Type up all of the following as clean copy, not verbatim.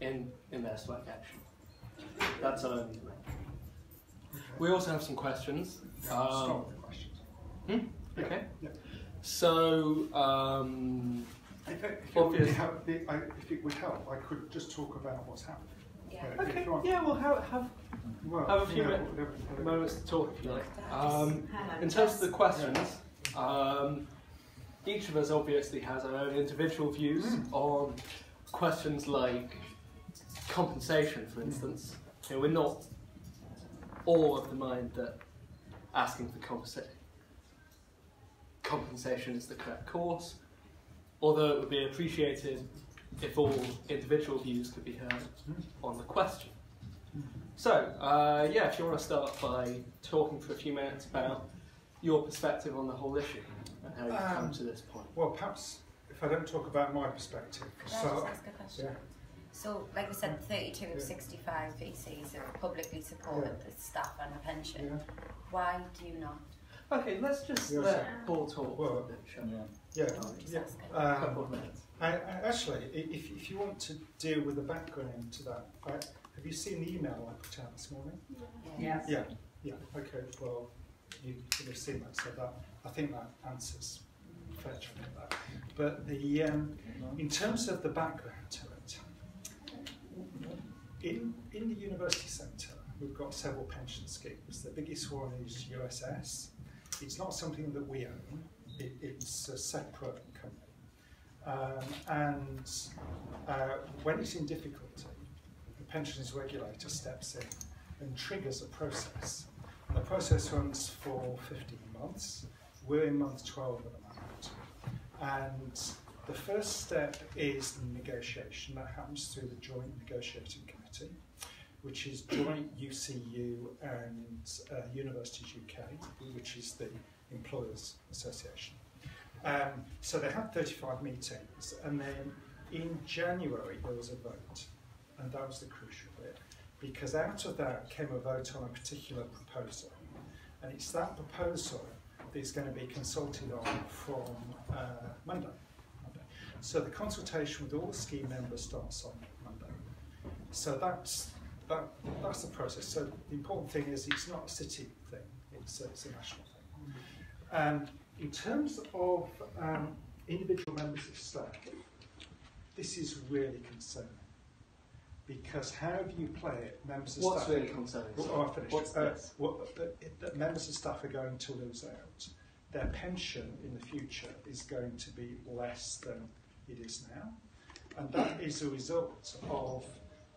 in their strike action. That's our only link. We also have some questions. Start with the questions. Okay. Yeah. So, if it would help, I could just talk about what's happening. Yeah. okay. Yeah, we'll have a few moments to talk if you like. In terms of the questions, each of us obviously has our own individual views on questions like compensation, for instance. You know, we're not all of the mind that asking for compensation is the correct course, although it would be appreciated if all individual views could be heard on the question. So, yeah, if you want to start by talking for a few minutes about your perspective on the whole issue and how you've come to this point. Well, perhaps if I don't talk about my perspective. Can I just ask a question? Yeah. So, like we said, 32 of 65 VCs have publicly supported the staff and the pension. Yeah. Why do you not? Okay, let's just let Paul talk for a bit, shall we? A couple of minutes. Actually, if you want to deal with the background to that, have you seen the email I put out this morning? Yes. Yeah. Okay. Well, you would have seen that, so that I think that answers fair chunk of that. But the in terms of the background to it, in the university centre, we've got several pension schemes. The biggest one is USS. It's not something that we own. It's a separate company. When it's in difficulty, the pensions regulator steps in and triggers a process. And the process runs for 15 months. We're in month 12 at the moment. And the first step is the negotiation. That happens through the Joint Negotiating Committee, which is joint UCU and Universities UK, which is the Employers Association. So they had 35 meetings, and then in January there was a vote, and that was the crucial bit, because out of that came a vote on a particular proposal, and it's that proposal that is going to be consulted on from Monday. So the consultation with all the scheme members starts on Monday. So that's the process. So the important thing is it's not a city thing, it's a national thing. In terms of individual members of staff, this is really concerning, because however you play it, members of staff... What's really concerning? I finished. What's this? That members of staff are going to lose out. Their pension in the future is going to be less than it is now, and that is a result of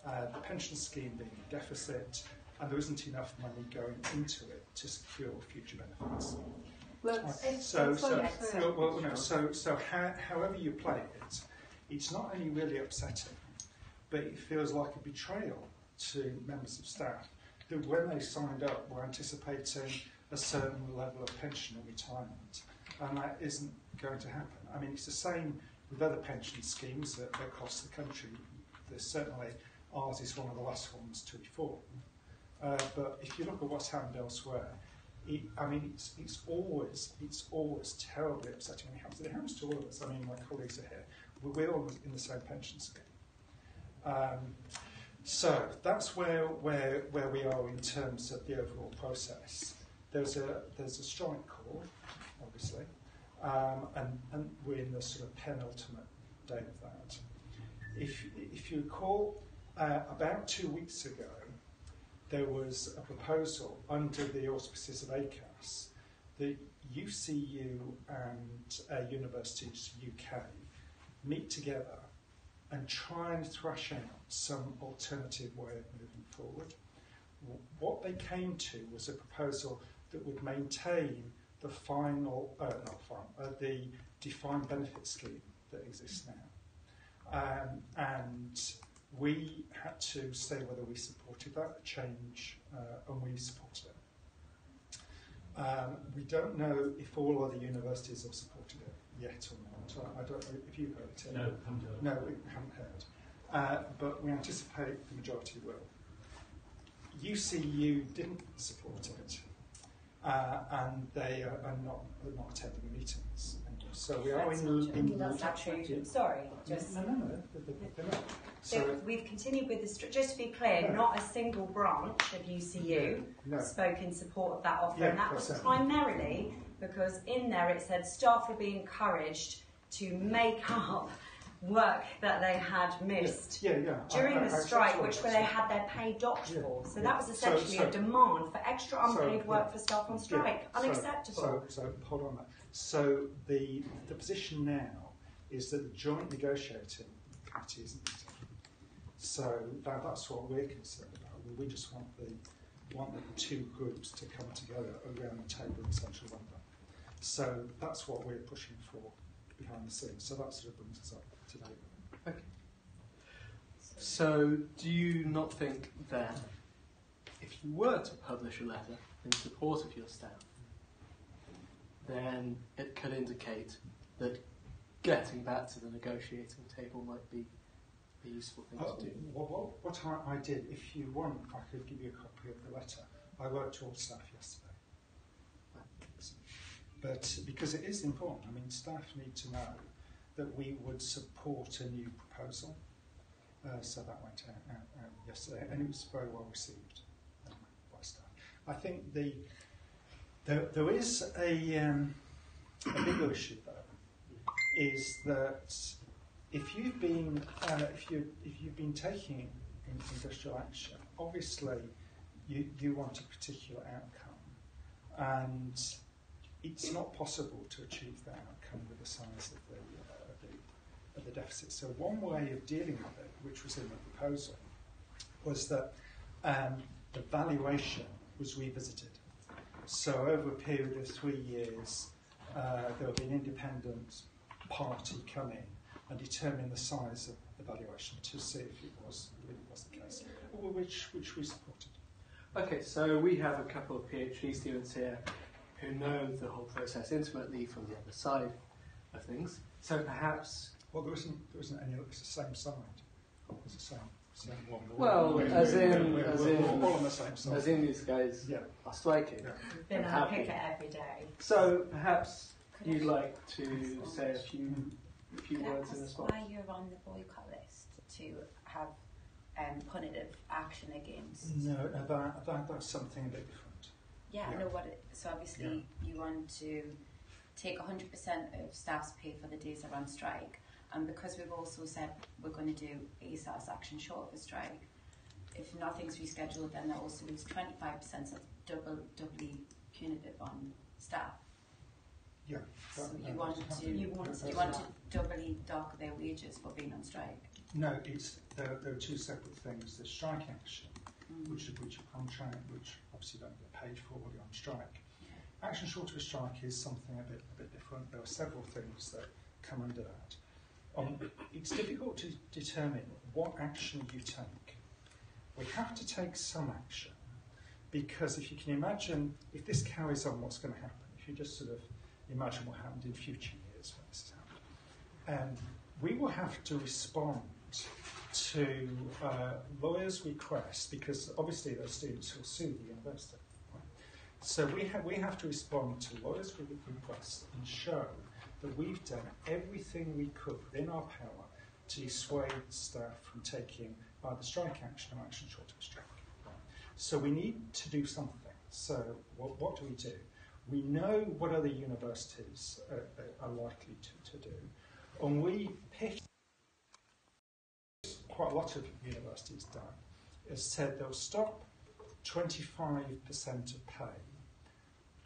the pension scheme being in deficit, and there isn't enough money going into it to secure future benefits. So however you play it, it's not only really upsetting, but it feels like a betrayal to members of staff who, when they signed up, were anticipating a certain level of pension in retirement, and that isn't going to happen. I mean, it's the same with other pension schemes across the country. There's certainly ours is one of the last ones to reform. But if you look at what's happened elsewhere, it's always terribly upsetting when it happens. It happens to all of us. I mean, my colleagues are here. We're all in the same pension scheme. So that's where we are in terms of the overall process. There's a strike call, obviously, and we're in the sort of penultimate day of that. If you recall, about 2 weeks ago, there was a proposal under the auspices of ACAS that UCU and Universities UK meet together and try and thrash out some alternative way of moving forward. What they came to was a proposal that would maintain the the defined benefit scheme that exists now. And we had to say whether we supported that change, and we supported it. We don't know if all other universities have supported it yet or not. I don't know if you've heard it. No, haven't heard. No, we haven't heard. But we anticipate the majority will. UCU didn't support it, and they are not attending the meetings. So we are in. That's not true. Sorry, just no, they're not. So we've continued with the just to be clear, not a single branch of UCU spoke in support of that offer, and that was primarily because in there it said staff will be encouraged to make up work that they had missed during the strike, which they had their pay docked for. So that was essentially a demand for extra unpaid work for staff on strike. Unacceptable. So hold on that. So the position now is that the joint negotiating committee isn't meeting. So that's what we're concerned about. We just want the two groups to come together around the table in central London. So that's what we're pushing for behind the scenes. So that sort of brings us up today. Okay. So do you not think that if you were to publish a letter in support of your staff, then it could indicate that getting back to the negotiating table might be a useful thing to do? What I did, if you want, I could give you a copy of the letter. I wrote to all staff yesterday. But because it is important, I mean, staff need to know that we would support a new proposal. So that went out yesterday, and it was very well received by staff. I think there is a bigger issue though, is that if you've been taking industrial action, obviously you want a particular outcome, and it's not possible to achieve that outcome with the size of the deficit. So one way of dealing with it, which was in the proposal, was that the valuation was revisited. So over a period of 3 years, there would be an independent party come in and determine the size of the valuation to see if it was the case, which we supported. Okay, so we have a couple of PhD students here who know the whole process intimately from the other side of things. So perhaps... Well, there isn't any, it's the same side. It's the same one. Well, as in all on the same side. As in these guys are striking. We've been on a picket every day. So perhaps you'd like to say a few words in response. Why you're on the boycott list to have punitive action against? No, that's something a bit different. Yeah, I know what it. So obviously you want to take 100% of staff's pay for the days they're on strike, and because we've also said we're going to do ASAS action short of a strike, if nothing's rescheduled, then they'll also lose 25%, so doubly punitive on staff. Yeah. So you want to doubly dock their wages for being on strike? No, there are two separate things. There's strike action, which are contract, which obviously don't get paid for while you're on strike. Action short of a strike is something a bit different. There are several things that come under that. It's difficult to determine what action you take. We have to take some action, because if you can imagine, if this carries on, what's going to happen? If you just sort of imagine what happened in future years when this has happened, we will have to respond to lawyers' requests, because obviously those students will sue the university. Right? So we have to respond to lawyers' requests and show that we've done everything we could within our power to dissuade staff from taking either strike action or action short of a strike. Right? So we need to do something. So what do? We know what other universities are likely to do, and we picked quite a lot of universities done, has said they'll stop 25% of pay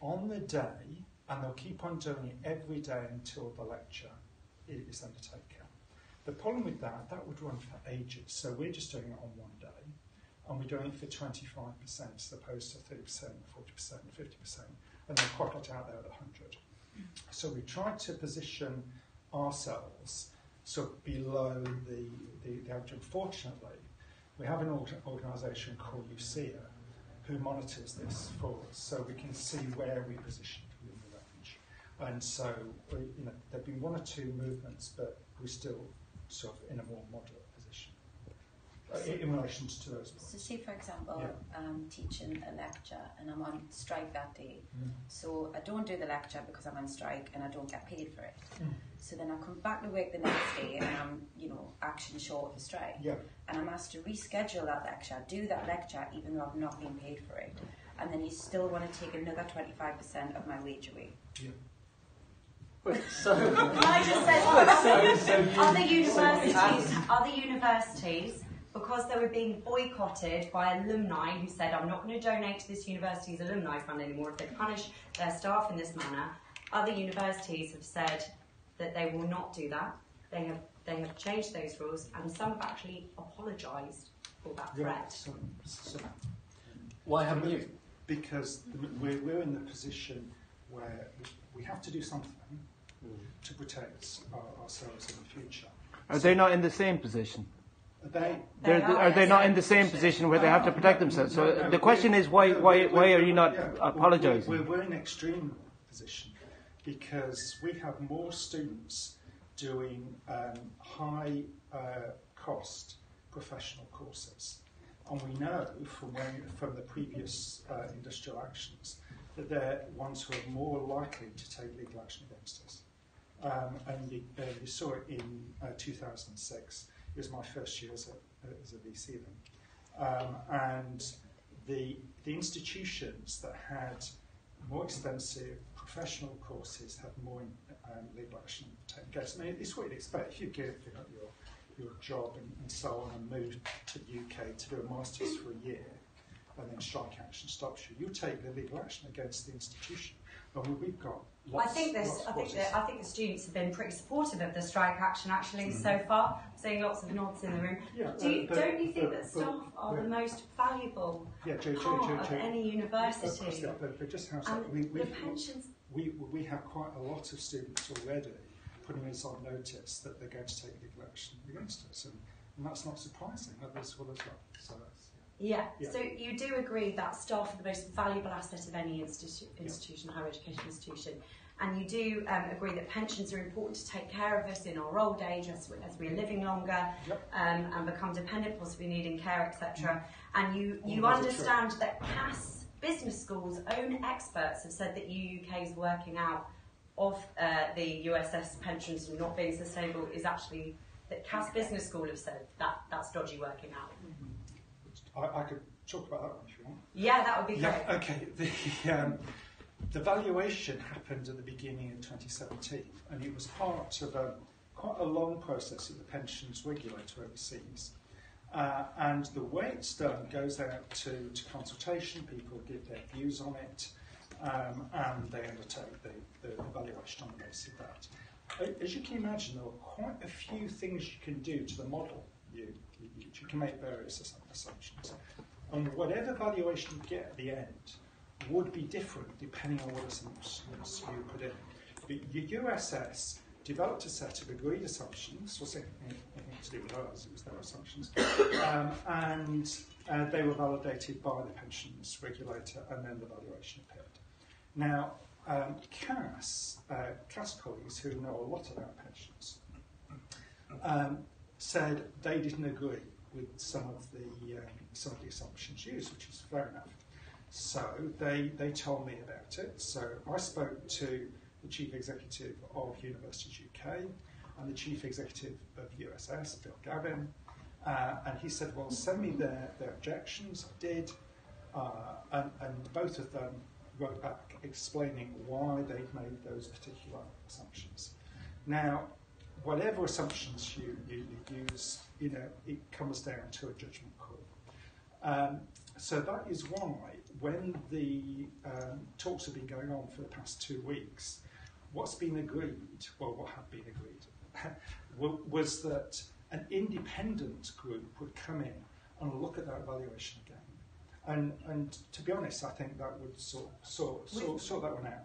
on the day, and they'll keep on doing it every day until the lecture is undertaken. The problem with that would run for ages, so we're just doing it on one day, and we're doing it for 25% as opposed to 30%, 40%, 50%, and there's quite a lot out there at 100. So we tried to position ourselves sort of below the average. Unfortunately, we have an organisation called UCEA who monitors this for us, so we can see where we positioned within the range. And so, there've been one or two movements, but we're still sort of in a more moderate position. in relation to those points. So say, for example, I'm teaching a lecture and I'm on strike that day. So I don't do the lecture because I'm on strike and I don't get paid for it. So then I come back to work the next day and I'm, action short of the strike. And I'm asked to reschedule that lecture, do that lecture even though I've not been paid for it. And then you still want to take another 25% of my wage away. Wait, so Can I just say, other universities, because they were being boycotted by alumni who said, I'm not going to donate to this university's alumni fund anymore if they punish their staff in this manner, other universities have said that they will not do that. They have changed those rules, and some have actually apologised for that threat. Why haven't you? Because we're in the position where we have to do something to protect ourselves in the future. Are they not in the same position? Are they not in the same position where they have to protect themselves? So the question is, why are you not apologising? We're in an extreme position because we have more students doing high cost professional courses, and we know from the previous industrial actions that they're ones who are more likely to take legal action against us. And you saw it in 2006. It was my first year as a VC then. And the institutions that had more expensive professional courses had more legal action taken place. I mean, it's what you'd expect. If you give your job and so on and move to the UK to do a master's for a year, and then strike action stops you, you take the legal action against the institution. And we've got lots. I think the students have been pretty supportive of the strike action actually so far. Seeing lots of nods in the room. Don't you think that staff are the most valuable part of any university? But just how pensions. We have quite a lot of students already putting us on notice that they're going to take legal action against us, and that's not surprising. That's what as well. So that's. Yeah, so you do agree that staff are the most valuable asset of any institution, higher education institution, and you do agree that pensions are important to take care of us in our old age as we're living longer and become dependent, possibly needing care, etc. And you understand that Cass Business School's own experts have said that UUK's working out of the USS pensions not being sustainable is actually that Cass Business School have said that that's dodgy working out. I could talk about that one if you want. Yeah, that would be great. Okay. The valuation happened at the beginning of 2017, and it was part of quite a long process of the pensions regulator overseas. And the way it's done goes out to consultation, people give their views on it, and they undertake the evaluation on the basis of that. As you can imagine, there are quite a few things you can do to the model. You can make various assumptions. And whatever valuation you get at the end would be different depending on what assumptions you put in. But your USS developed a set of agreed assumptions, or anything to do with ours, it was their assumptions, and they were validated by the pensions regulator, and then the valuation appeared. Now, Cass colleagues who know a lot about pensions said they didn't agree with some of the assumptions used, which is fair enough. So they told me about it. So I spoke to the Chief Executive of Universities UK and the Chief Executive of USS, Bill Gavin, and he said, well, send me their objections. I did, and both of them wrote back explaining why they'd made those particular assumptions. Now, whatever assumptions you use, it comes down to a judgment call. So that is why, when the talks have been going on for the past 2 weeks, what's been agreed, well, what had been agreed, was that an independent group would come in and look at that evaluation again. And to be honest, I think that would sort that one out.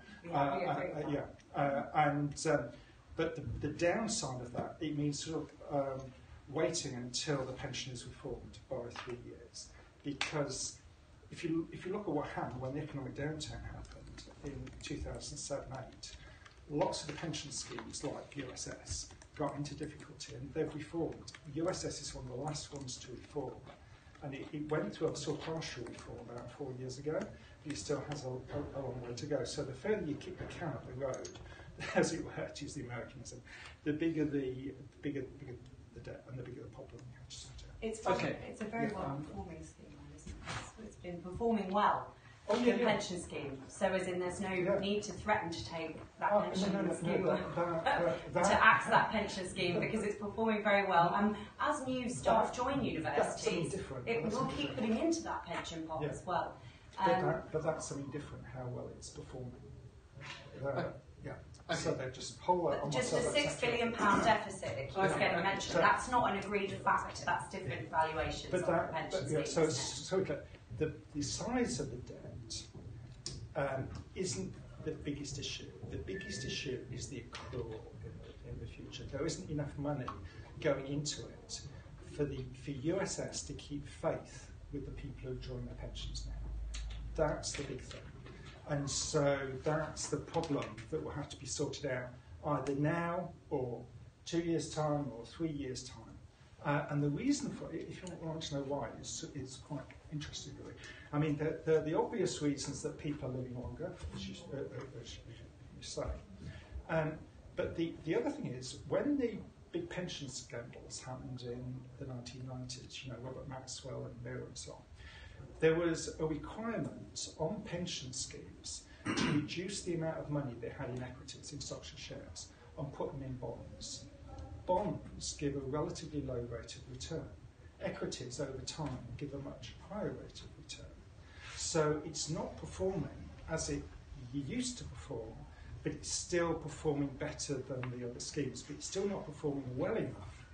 But the downside of that, it means sort of waiting until the pension is reformed by 3 years. Because if you look at what happened when the economic downturn happened in 2007-8, lots of the pension schemes, like USS, got into difficulty, and they've reformed. USS is one of the last ones to reform, and it went through a sort of partial reform about 4 years ago, but it still has a long way to go. So the further you kick the can up the road, as it were, to use the Americanism, the bigger the debt and the bigger the problem you have to sort out. It's a very well performing scheme, isn't it? It's been performing well. The pension scheme. So as in there's no need to threaten to take that pension scheme to axe that pension scheme because it's performing very well. And as new staff join universities, it will keep putting into that pension pot as well. But that's something different, how well it's performing. So they're just just a £6 billion deficit that keeps getting mentioned. That's not an agreed fact. That's different valuations of the pension scheme. So the size of the debt isn't the biggest issue. The biggest issue is the accrual in the future. There isn't enough money going into it for USS to keep faith with the people who are drawing their pensions now. That's the big thing. And so that's the problem that will have to be sorted out either now or 2 years' time or 3 years' time. And the reason for it, if you want to know why, it's quite interesting, really. I mean, the obvious reasons that people are living longer, as you say. But the other thing is, when the big pension scandals happened in the 1990s, Robert Maxwell and Mira and so on, there was a requirement on pension schemes to reduce the amount of money they had in equities, in stocks and shares, and put them in bonds. Bonds give a relatively low rate of return. Equities, over time, give a much higher rate of return. So it's not performing as it used to perform, but it's still performing better than the other schemes, but it's still not performing well enough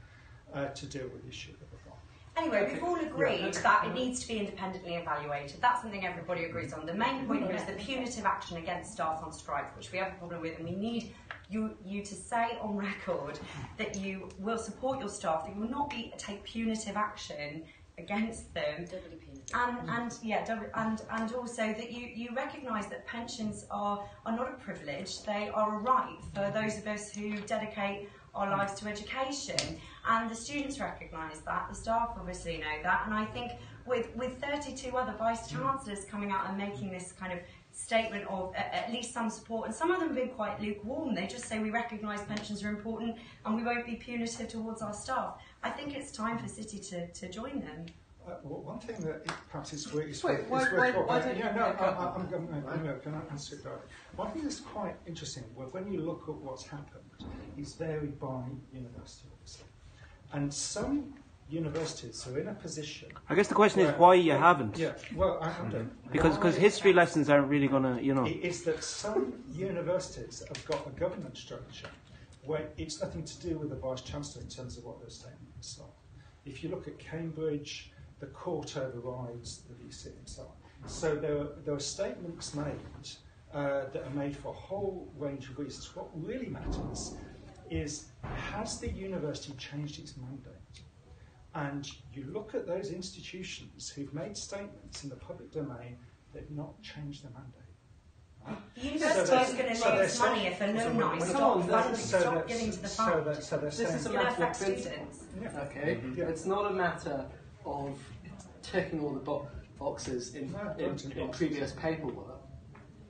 to deal with the issue that we've got. Anyway, we've all agreed that it needs to be independently evaluated. That's something everybody agrees on. The main point here is the punitive action against staff on strike, which we have a problem with, and we need you to say on record that you will support your staff, that you will not take punitive action against them, and also that you recognise that pensions are not a privilege; they are a right for those of us who dedicate our lives to education, and the students recognise that, the staff obviously know that, and I think with 32 other vice-chancellors coming out and making this kind of statement of at least some support, and some of them have been quite lukewarm, they just say we recognise pensions are important and we won't be punitive towards our staff. I think it's time for City to join them. One thing that perhaps is worth... I'm going to answer it directly. One thing that's quite interesting, when you look at what's happened, is varied by university, obviously. And some universities are in a position... I guess the question is why you haven't. Yeah, well, I haven't. Because history lessons aren't really going to, It is that some universities have got a governance structure where it's nothing to do with the Vice-Chancellor in terms of what their statements are. If you look at Cambridge, the court overrides the VC and so on. So there are statements made that are made for a whole range of reasons. What really matters is, has the university changed its mandate? And you look at those institutions who've made statements in the public domain, they've not changed their mandate. The university is going to lose money if alumni stop giving to the fund. This is a matter of principle. Okay, it's not a matter of ticking all the boxes in previous paperwork.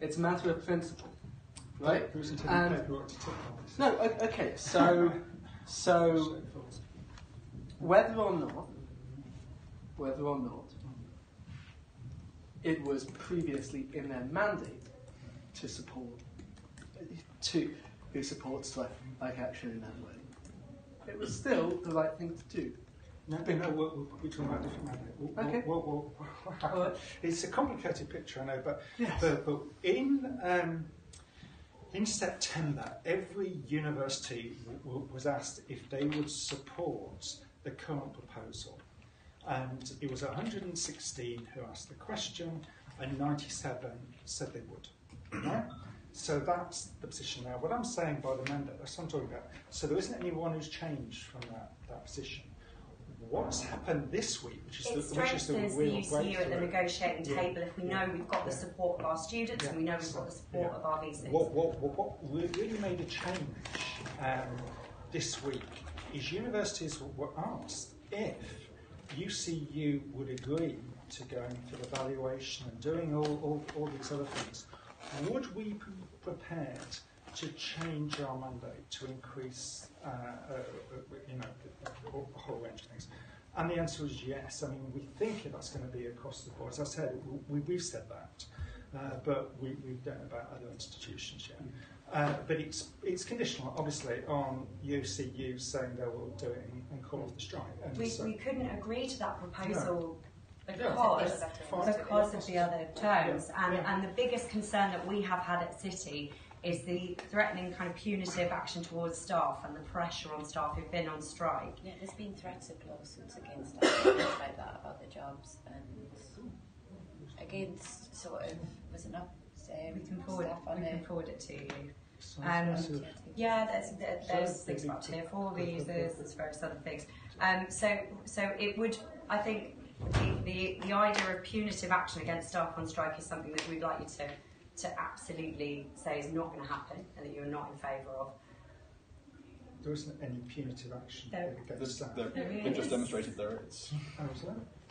It's a matter of principle, right? No, okay. So whether or not it was previously in their mandate to support who supports strike action in that way, it was still the right thing to do. No, we're talking about different mandate. Okay. It's a complicated picture, I know, but in September, every university was asked if they would support the current proposal, and it was 116 who asked the question, and 97 said they would. Right? So that's the position now. What I'm saying by the mandate, that's what I'm talking about. So there isn't anyone who's changed from that position. What's happened this week, which is the real UCU at the negotiating table if we know we've got the support of our students and we know we've got the support of our VCs. What really made a change this week is universities were asked if UCU would agree to going for the valuation and doing all these other things. Would we be prepared to change our mandate to increase, a whole range of things? And the answer is yes. I mean, we think that's going to be across the board. As I said, we've said that, but we don't know about other institutions yet. But it's conditional, obviously, on UCU saying they will do it and call off the strike. And we couldn't agree to that proposal because of the other terms. And the biggest concern that we have had at City is the threatening kind of punitive action towards staff and the pressure on staff who've been on strike. Yeah, there's been threats of lawsuits against staff and things like that about their jobs and against sort of, was it not we can forward it to you. There's things about tier 4 visas, there's various other things. So it would, I think, the idea of punitive action against staff on strike is something that we'd like you to absolutely say is not going to happen and that you're not in favour of. There isn't any punitive action against staff. We've just demonstrated there is.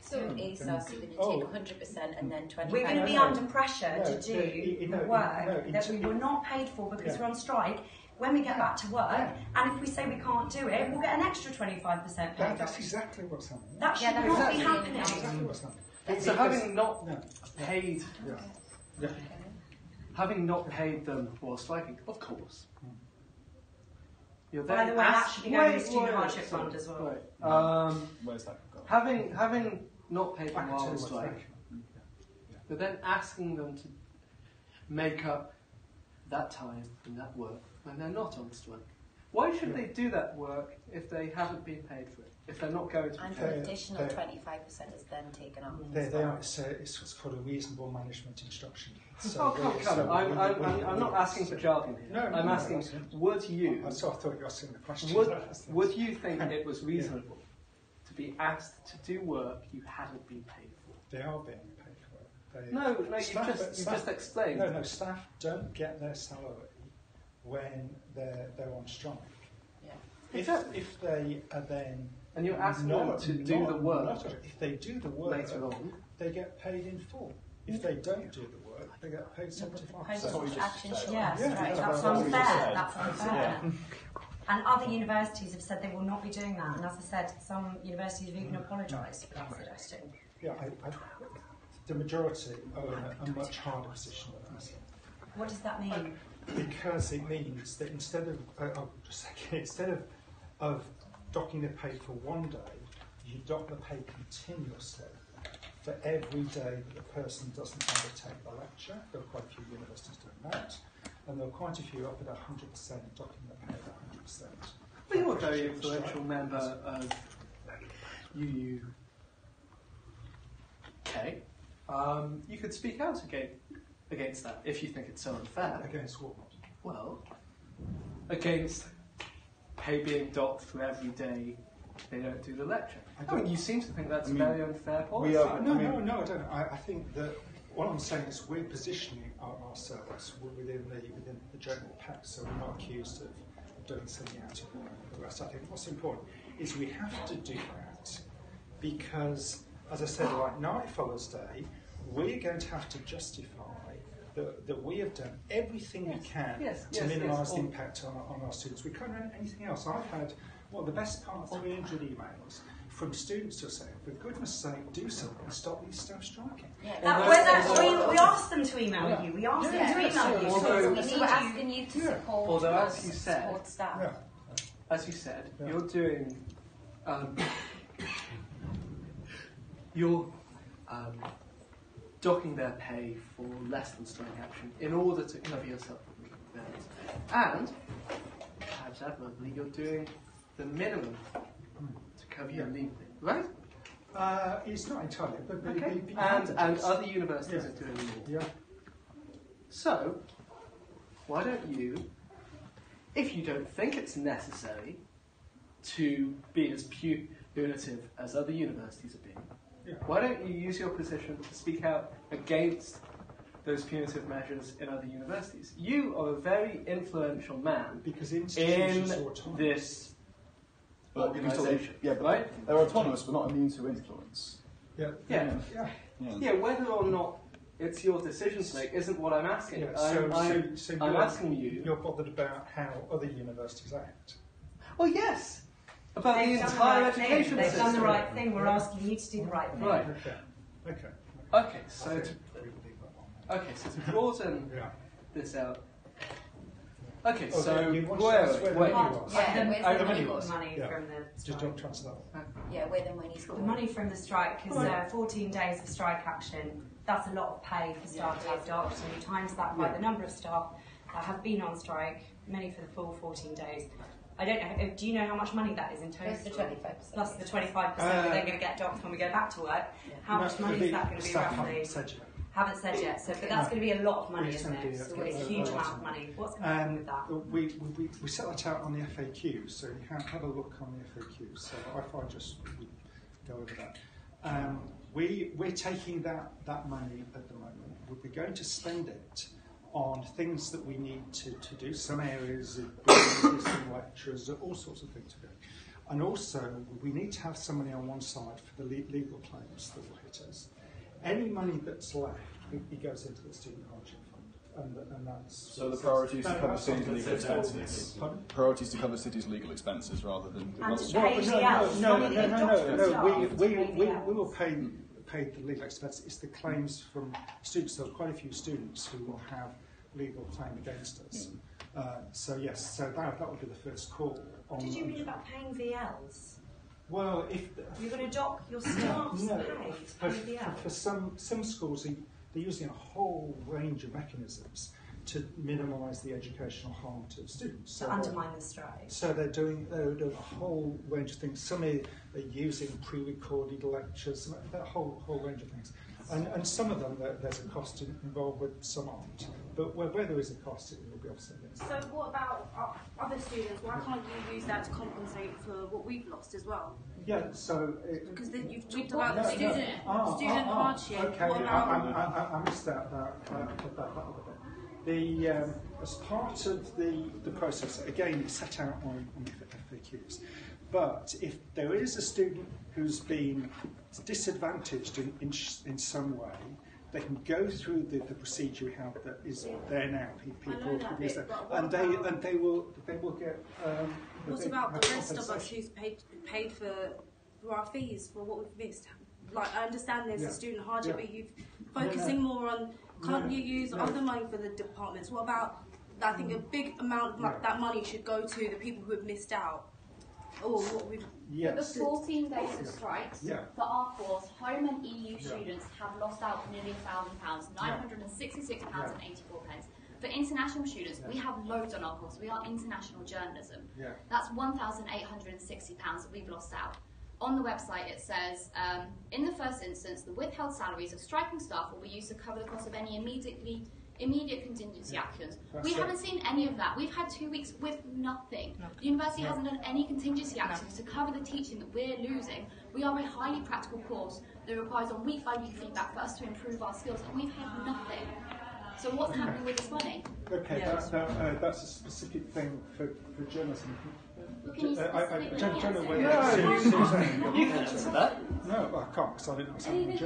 So ASOS are going to take 100% and then 20%. We're going to be under pressure to do the work that we were not paid for because we're on strike. When we get back to work, and if we say we can't do it, we'll get an extra 25% pay. That's exactly what's happening. That should not be happening. That's exactly what's happening. So having not paid, having not paid them while striking, of course. By the way, that should be going to the student hardship fund as well. Right. Where's that gone? Having not paid them while on strike, but then asking them to make up that time and that work when they're not on strike. Why should they do that work if they haven't been paid for it? If they're not going to be and paid? an additional 25% is then taken off. It's what's called a reasonable management instruction. So I'm not asking for jargon here. No, I'm asking, would you... I thought you were asking the question. Would you think it was reasonable to be asked to do work you hadn't been paid for? They are being paid for it. No, you just explained. No, staff don't get their salary when they're on strike. Yeah. If they are then... And you're asking them to do the work. If they do the work later on, they get paid in full. If they don't do the work, they get paid 75%. That's unfair. That's unfair. And other universities have said they will not be doing that. And as I said, some universities have even apologised for that suggestion. Yeah, the majority are in a much harder position than us. What does that mean? Because it means that instead of docking the pay for one day, you dock the pay continuously for every day that the person doesn't undertake the lecture. There are quite a few universities doing that, and there are quite a few up at 100% docking the pay at 100%. Well, you're a very influential member of UU. Okay. You could speak out against that if you think it's so unfair. Against what? Well, against pay being docked for every day they don't do the lecture. I mean, you seem to think that's a very unfair policy. No, I don't. I think that what I'm saying is we're positioning ourselves within the general pack, so we're not accused of doing something out of the rest. I think what's important is we have to do that because, as I said, like Night Follows Day, we're going to have to justify that we have done everything we can to minimise the impact on our students. We can't run anything else. I've had, the best part of 300 emails from students who are saying, for goodness sake, do something and stop these staff striking. Yeah. We asked them to email you. We asked them to email you. We're asking you to support although, as you said, support staff. As you said, you're doing... you're docking their pay for less than strike action in order to cover yourself with benefits. And, perhaps admirably, you're doing the minimum to cover your leave, right? It's not entirely, but okay. And other universities are doing more. Yeah. So, why don't you, if you don't think it's necessary to be as punitive as other universities are being, why don't you use your position to speak out against those punitive measures in other universities. You are a very influential man because in this organisation. Yeah, but right? They're autonomous, but not immune to influence. Yeah. Whether or not it's your decision to make isn't what I'm asking. I'm asking you. You're bothered about how other universities act. Well, yes. About the entire education system. They've done the right thing. We're asking you to do the right thing. Right. Okay. So to broaden this out. Okay, so where the money from the strike. Just don't transfer that. Yeah, where the money's The money from the strike, because 14 days of strike action, that's a lot of pay for staff to have docked, and you times that by the number of staff that have been on strike, many for the full 14 days. I don't know, do you know how much money that is in total? Plus the 25%. Plus the 25% that they're going to get docked when we go back to work. How much money is that going to be roughly? Haven't said yet, but that's going to be a lot of money, isn't it? So it's a huge amount of money. What's going to happen with that? We set that out on the FAQ, so you have a look on the FAQ. So if I just go over that. We're taking that money at the moment. We're going to spend it on things that we need to do. Some areas, some lecturers, all sorts of things to do. And also, we need to have somebody on one side for the legal claims that will hit us. Any money that's left, it goes into the student hardship fund, and that's... So the priority is to cover cities' legal expenses. Priority is to cover cities' legal expenses rather than... And to pay the else. No. We will pay the legal expenses. It's the claims from students. There are quite a few students who will have legal claim against us. So that would be the first call. Did you read about paying VLs? Well, if you're going to dock your staff's pay for some schools, they're using a whole range of mechanisms to minimise the educational harm to students. To undermine the strike. So they're doing a whole range of things. Some are using pre-recorded lectures, a whole range of things. And some of them, there's a cost involved with, some aren't. But where there is a cost, it will be offset. So what about other students? Why can't you use that to compensate for what we've lost as well? Yeah, so... Because then you've talked about the student hardship. Okay, what about... I missed that other bit. As part of the process, again, it's set out on the FAQs, but if there is a student who's been disadvantaged in some way, they can go through the procedure we have that is there now. People use that, and they will get. What about the rest of us who's paid for our fees for what we've missed? Like, I understand there's a student hardship, but you're focusing more on. Can't you use other money for the departments? What about? I think a big amount of that money should go to the people who have missed out. Or what we've. Yes. For the 14 days of strikes, for our course, home and EU students have lost out nearly £1,000, £966.84. For international students, we have loads on our course. We are international journalism. That's £1,860 that we've lost out. On the website it says, in the first instance, the withheld salaries of striking staff will be used to cover the cost of any immediate contingency actions. We haven't seen any of that. We've had 2 weeks with nothing. The university hasn't done any contingency actions to cover the teaching that we're losing. We are a highly practical course that requires on week-by-week feedback for us to improve our skills, and we've had nothing. So what's happening with this money? Okay, that's a specific thing for journalism. Well, can you You can answer that. No, I can't because I didn't understand.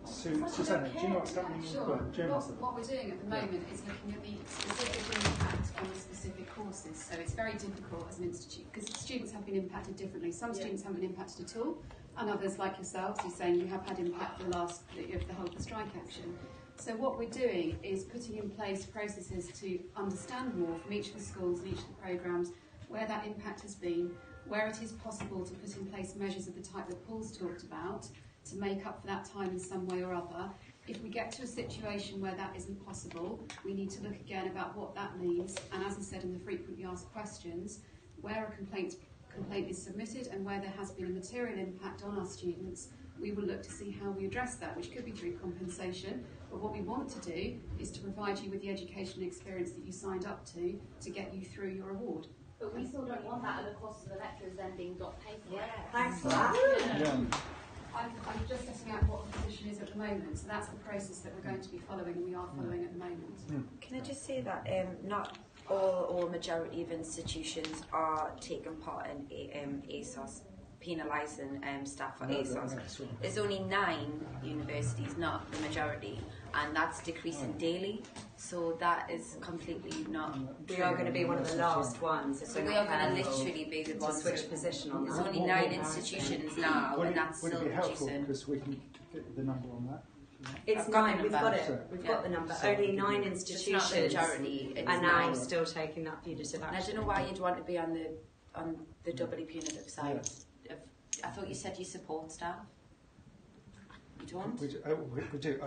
Susanna, do you know what's happening in journalism? What we're doing at the moment is looking at the specific impact on the specific courses. So it's very difficult as an institute because students have been impacted differently. Some students haven't been impacted at all, and others, like yourselves, you're saying you have had impact for the whole of the strike action. So what we're doing is putting in place processes to understand more from each of the schools and each of the programmes where that impact has been, where it is possible to put in place measures of the type that Paul's talked about to make up for that time in some way or other. If we get to a situation where that isn't possible, we need to look again about what that means, and as I said in the frequently asked questions, where a complaint is submitted and where there has been a material impact on our students, we will look to see how we address that, which could be through compensation, but what we want to do is to provide you with the education experience that you signed up to get you through your award. But we still don't want that at the cost of the lecturers then being docked paid for. Thanks for that. I'm just setting out what the position is at the moment, so that's the process that we're going to be following, and we are following at the moment. Can I just say that not all or majority of institutions are taking part in ASOS, penalising staff for ASOS. There's only 9 universities, not the majority, and that's decreasing daily. So that is completely not. We are going to be one of the last ones. So we are going to literally be the ones to switch position on There's that. only 9 institutions now, and that's would still it be helpful reducing. because we can get the number on that? It's I've got 9. the We've number. got it. We've got the number. So Only 9 It's institutions not the majority. It's are now 9. still taking that punitive And I action. don't know why you'd want to be on the doubly punitive side. I thought you said you support staff. You don't? We do.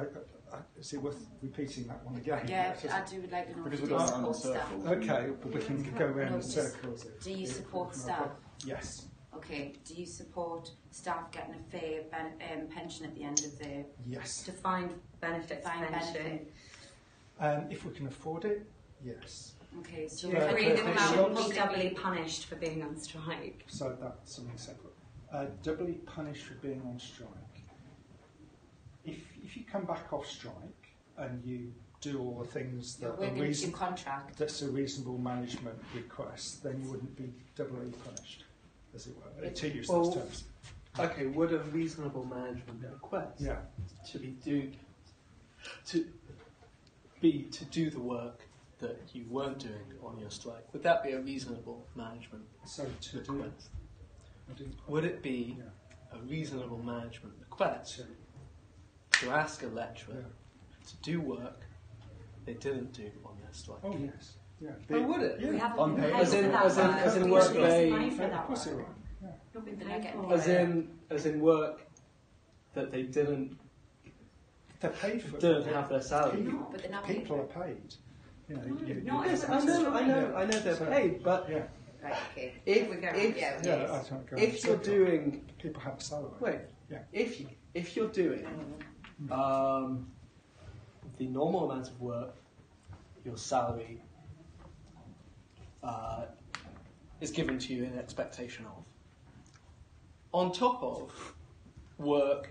Is it worth repeating that one again? Yeah, I do would like to know Because if we're you going around in support staff. circles. Okay, but we can go around in just- circles. Do you support staff? Yes. Okay. Do you support staff getting a fair pension at the end of their Yes. Defined benefits defined pension. benefit? If we can afford it, yes. Okay, so Do you Yeah, agree that okay, we so shouldn't what's- be doubly punished for being on strike? So that's something separate. Doubly punished for being on strike. If you come back off strike and you do all the things that You're working to contract. that's a reasonable management request, then you wouldn't be doubly punished, as it were. To use those terms. Okay, would a reasonable management request to do the work that you weren't doing on your strike, would that be a reasonable management request? Would it be a reasonable management request to ask a lecturer to do work they didn't do on their strike? Oh yes. Yeah. Oh, would it? We haven't On been paper. paid for that As in work. work We should they- get money for that Of course it work. would. Yeah. Not been They're paid getting for it. As in work that they didn't They're paid for. have their salary. But they're not paid People for are it. paid. You know, Not Yes, if I it's know, on strike. I know they're paid, but yeah. Right, okay. if we go. Yeah, Yeah, I don't go if on you're circle. doing People have a salary. wait, Yeah. if you're doing the normal amount of work, your salary is given to you in expectation of. On top of work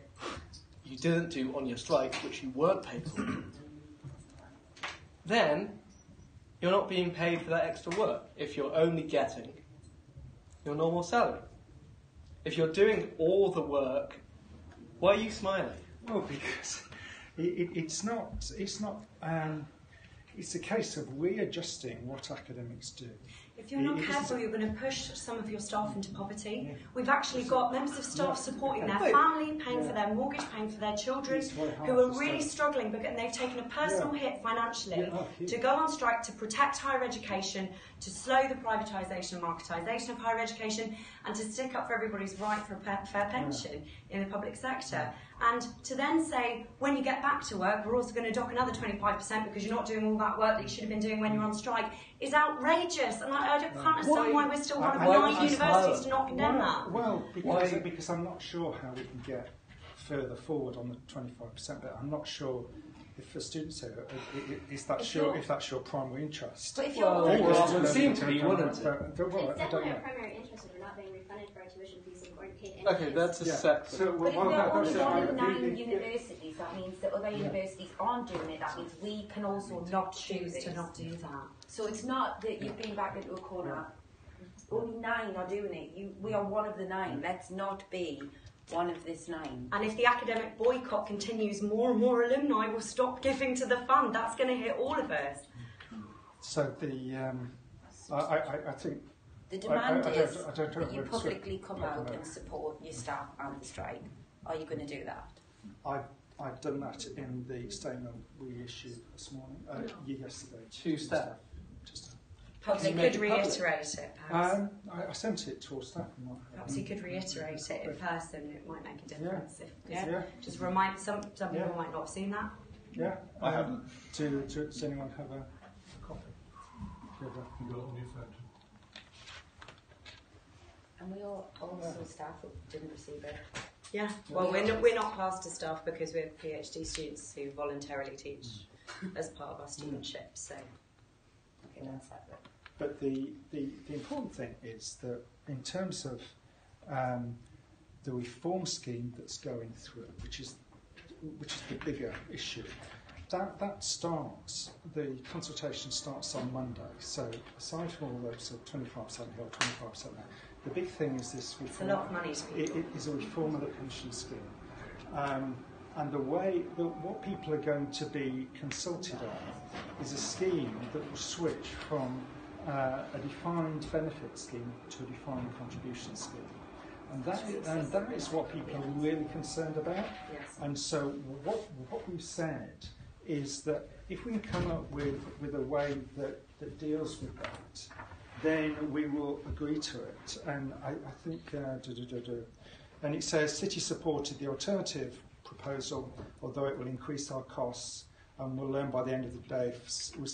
you didn't do on your strike, which you weren't paid for, then you're not being paid for that extra work if you're only getting your normal salary. If you're doing all the work, why are you smiling? Well, because it's not. It's a case of readjusting what academics do. If you're not careful, you're going to push some of your staff into poverty. We've actually got members of staff supporting their family, paying for their mortgage, paying for their children, who are really struggling, and they've taken a personal hit financially to go on strike to protect higher education, to slow the privatisation and marketisation of higher education, and to stick up for everybody's right for a fair pension in the public sector. And to then say, when you get back to work, we're also going to dock another 25% because you're not doing all that work that you should have been doing when you're on strike, is outrageous. And I can't understand why we're still one of the 9 universities to not condemn that. Well, because I'm not sure how we can get further forward on the 25%, but I'm not sure if the students say if that's your primary interest. But if Well, you're it would seem to be, wouldn't it? It's definitely our primary interest if we're not being refunded for our tuition fees and we're paid interest. Okay, that's a separate. But if there are only one of 9 universities, that means that other universities aren't doing it. That means we can also not choose to not do that. So it's not that you've been back into a corner. Only 9 are doing it. We are one of the 9. Let's not be one of this 9. And if the academic boycott continues, more and more alumni will stop giving to the fund. That's going to hit all of us. So I think The demand is I don't that you know publicly come out and support your staff and the strike. Are you going to do that? I've done that in the statement we issued this morning, yesterday. To staff. Perhaps Can you you make could it public? reiterate it, perhaps. I sent it to all staff. Perhaps you could reiterate it in person. It might make a difference. Yeah. Just remind some people might not have seen that. Yeah. I haven't. Does anyone have a copy? You got a new phone. And we all also staff who didn't receive it. Yeah. Well, we're not classed as staff because we're PhD students who voluntarily teach as part of our studentship. So, Okay, that's separate. But the important thing is that in terms of the reform scheme that's going through, which is the bigger issue. That starts, the consultation starts on Monday. So aside from all those 25% here, 25% there, the big thing is this reform. It's a lot of money to people. It is a reform of the pension scheme. And what people are going to be consulted on is a scheme that will switch from a defined benefit scheme to a defined contribution scheme. And that is what people are really concerned about. Yes. And so what we've said is that if we can come up with a way that deals with that, then we will agree to it. And I think, and it says, City supported the alternative proposal, although it will increase our costs, and we'll learn by the end of the day it was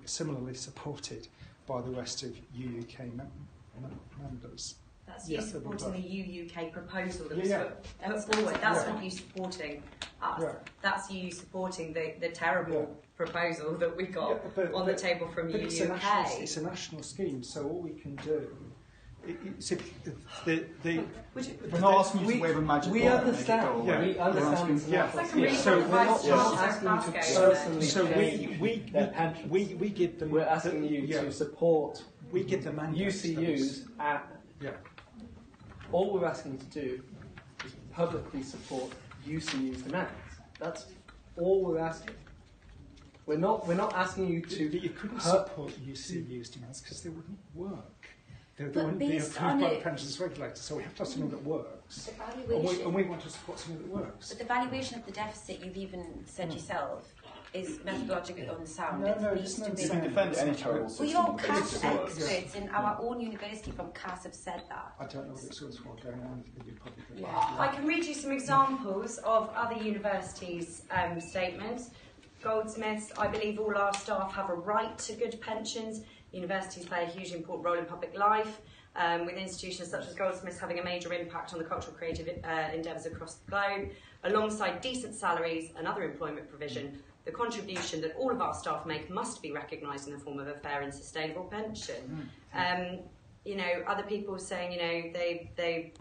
similarly supported by the rest of UUK members. That's you supporting the UUK proposal that was put forward. That's not you supporting us. Yeah. That's you supporting the terrible proposal that we got on the table from UUK. It's a national scheme, so all we can do. We're not asking you to wave a magic we ball. Understand. We understand. So we're not just asking you to personally change their pensions. We give them. We're asking you to support. We give them UCUs at. All we're asking you to do is publicly support UCU's demands. That's all we're asking. We're not asking you to. But you couldn't support UCU's demands because they wouldn't work. They wouldn't be approved by the pensions regulator, so we have to have something that works. And we want to support something that works. But the valuation of the deficit, you've even said yourself, is methodologically unsound. No, there's no You can defend any charitable system. Well, your CAS experts in our own university from CAS have said that. I don't know what it's all going on in the public. I can read you some examples of other universities' statements. Goldsmiths, I believe all our staff have a right to good pensions. Universities play a hugely important role in public life, with institutions such as Goldsmiths having a major impact on the cultural creative endeavours across the globe. Alongside decent salaries and other employment provision, the contribution that all of our staff make must be recognised in the form of a fair and sustainable pension. Other people saying, they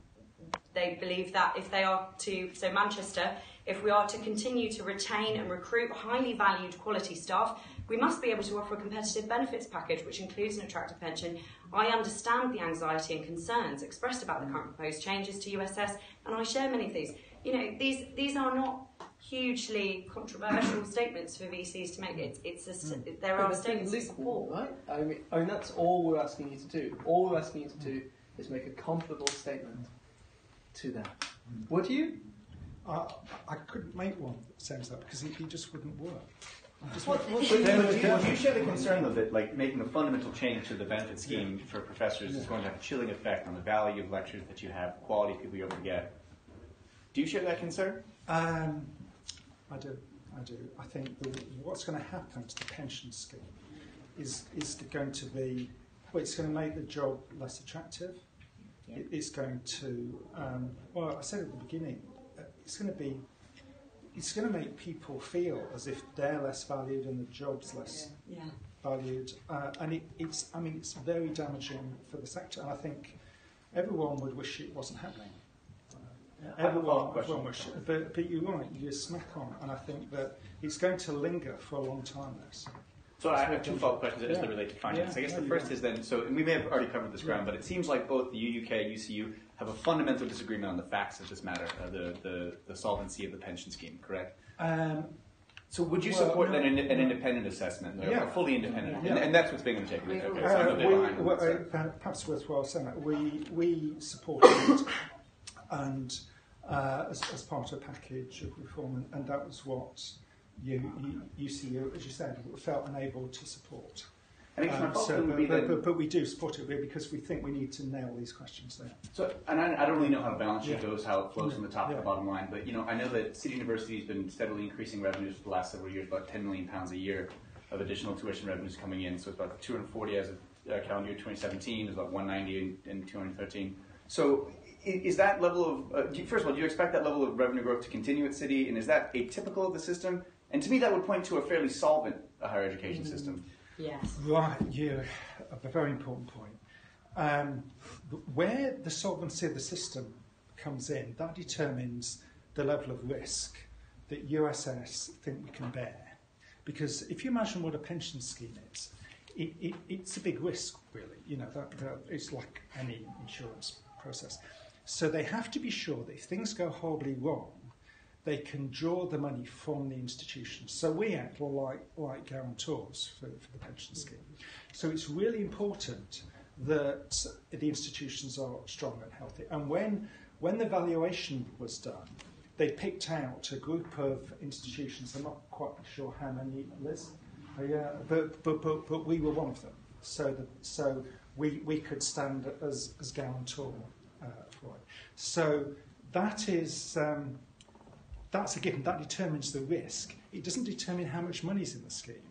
believe that if they are to, so Manchester, if we are to continue to retain and recruit highly valued quality staff, we must be able to offer a competitive benefits package which includes an attractive pension. I understand the anxiety and concerns expressed about the current proposed changes to USS, and I share many of these. These are not hugely controversial statements for VCs to make. There are statements of support, right? I mean, that's all we're asking you to do. All we're asking you to do is make a comparable statement to that. Would you? I couldn't make one that says that because he just wouldn't work. Do you share the concern though that making a fundamental change to the benefit scheme for professors is going to have a chilling effect on the value of lectures that you have, quality of people you're able to get? Do you share that concern? I do. I think what's going to happen to the pension scheme is going to be, it's going to make the job less attractive. Yeah. It's going to, I said at the beginning, it's going to make people feel as if they're less valued and the job's less valued, and it's very damaging for the sector. And I think everyone would wish it wasn't happening. Everyone wish it, but you're right. You're smack on, and I think that it's going to linger for a long time. This. So I have two follow-up questions as they relate to finance. I guess the first is then, and we may have already covered this ground, but it seems like both the UUK and UCU have a fundamental disagreement on the facts of this matter, the solvency of the pension scheme, correct? So would you support then an independent assessment, a fully independent, and that's what's being undertaken? Perhaps worthwhile saying that we supported it, and as part of a package of reform, and that was what UCU, as you said, felt unable to support. But we do support it because we think we need to nail these questions there. So, and I don't really know how the balance sheet goes, how it flows from the top to the bottom line, but I know that City University has been steadily increasing revenues for the last several years, about £10 million a year of additional tuition revenues coming in. So it's about 240 as of calendar year 2017, it's about 190 in 2013. So is that level of, first of all, do you expect that level of revenue growth to continue at City, and is that atypical of the system? And to me, that would point to a fairly solvent higher education system. Yes. Right, a very important point. Where the solvency of the system comes in, that determines the level of risk that USS think we can bear. Because if you imagine what a pension scheme is, it's a big risk, really. You know, that it's like any insurance process. So they have to be sure that if things go horribly wrong, they can draw the money from the institution. So we act like guarantors for the pension scheme. So it's really important that the institutions are strong and healthy. And when the valuation was done, they picked out a group of institutions. I'm not quite sure how many, Liz. But we were one of them. So we could stand as guarantor for it. So that is that's a given. That determines the risk. It doesn't determine how much money is in the scheme.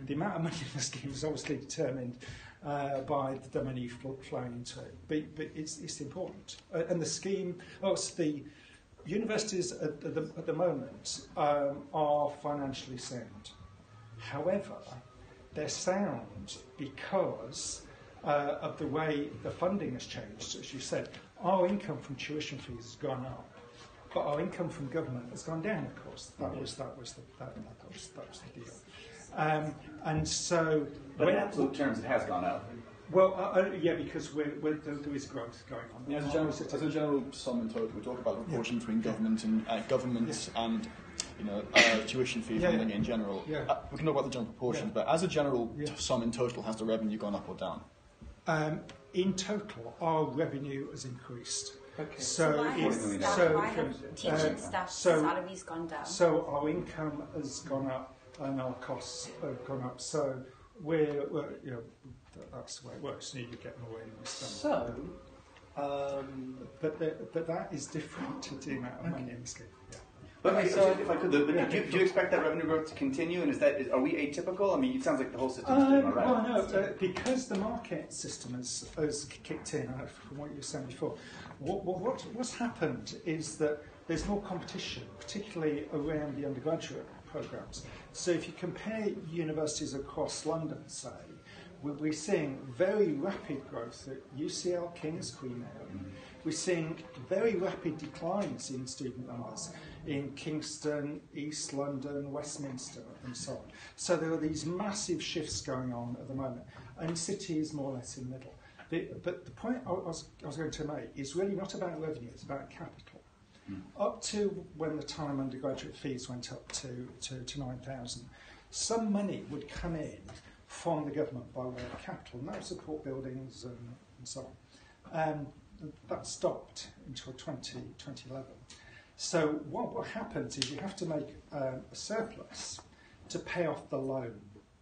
The amount of money in the scheme is obviously determined by the money flowing into it. But it's important. And the scheme, so the universities at the moment are financially sound. However, they're sound because of the way the funding has changed. As you said, our income from tuition fees has gone up, but our income from government has gone down. Of course, that was the deal. And so, but in absolute terms, it has gone up. Well, yeah, because there is growth going on. Yeah, as a general sum and total, we talk about the proportion between government and tuition fee funding in general. Yeah. We can talk about the general proportions, but as a general sum in total, has the revenue gone up or down? In total, our revenue has increased. Okay. So teaching staff salaries gone down. So our income has gone up and our costs have gone up. So we're that's the way it works. You get more in this So, but that is different to the amount of money in the scheme. Yeah. But if I could, do you expect that revenue growth to continue? And are we atypical? I mean, it sounds like the whole system is doing all right. Well, no, because the market system has kicked in, from what you were saying before, what's happened is that there's more competition, particularly around the undergraduate programmes. So if you compare universities across London, say, we're seeing very rapid growth at UCL, King's, Queen Mary. We're seeing very rapid declines in student numbers in Kingston, East London, Westminster, and so on. So there are these massive shifts going on at the moment, and City is more or less in the middle. But the point I was going to make is really not about revenue, it's about capital. Up to when the time undergraduate fees went up to 9,000, some money would come in from the government by way of capital, and that would support buildings and so on. That stopped until 2011. So what happens is you have to make a surplus to pay off the loan,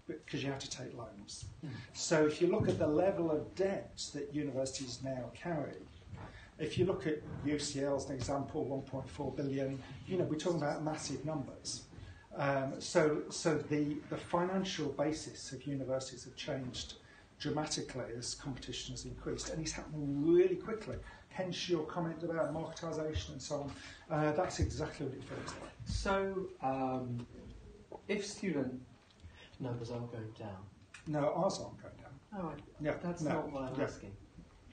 because you have to take loans. So if you look at the level of debt that universities now carry, if you look at UCL as an example, 1.4 billion, we're talking about massive numbers. So the financial basis of universities have changed dramatically as competition has increased, and it's happening really quickly. Hence your comment about marketisation and so on. That's exactly what it feels like. So, if student numbers are going down... No, ours aren't going down. Oh, that's not what I'm asking.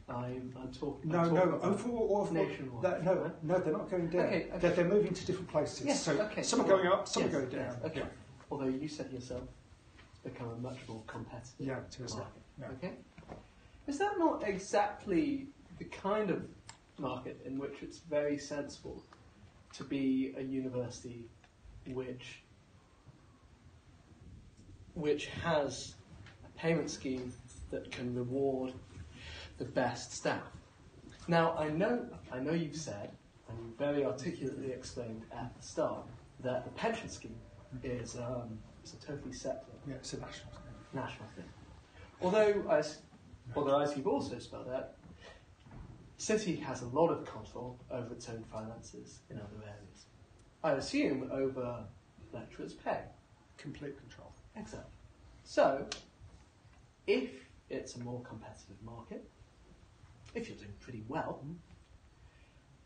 I'm talking... overall nationwide. No, they're not going down. Okay. They're moving to different places. Yes, so some are going up, some are going down. Yes, okay. Yeah. Although you said yourself, it's become a much more competitive market. Yeah. Okay. Is that not exactly the kind of market in which it's very sensible to be a university which has a payment scheme that can reward the best staff? Now, I know you've said, and you very articulately explained at the start, that the pension scheme is a totally separate, it's a national thing. Although, as you've also spelled out, City has a lot of control over its own finances in other areas. I assume over lecturers' pay. Complete control. Exactly. So, if it's a more competitive market, if you're doing pretty well,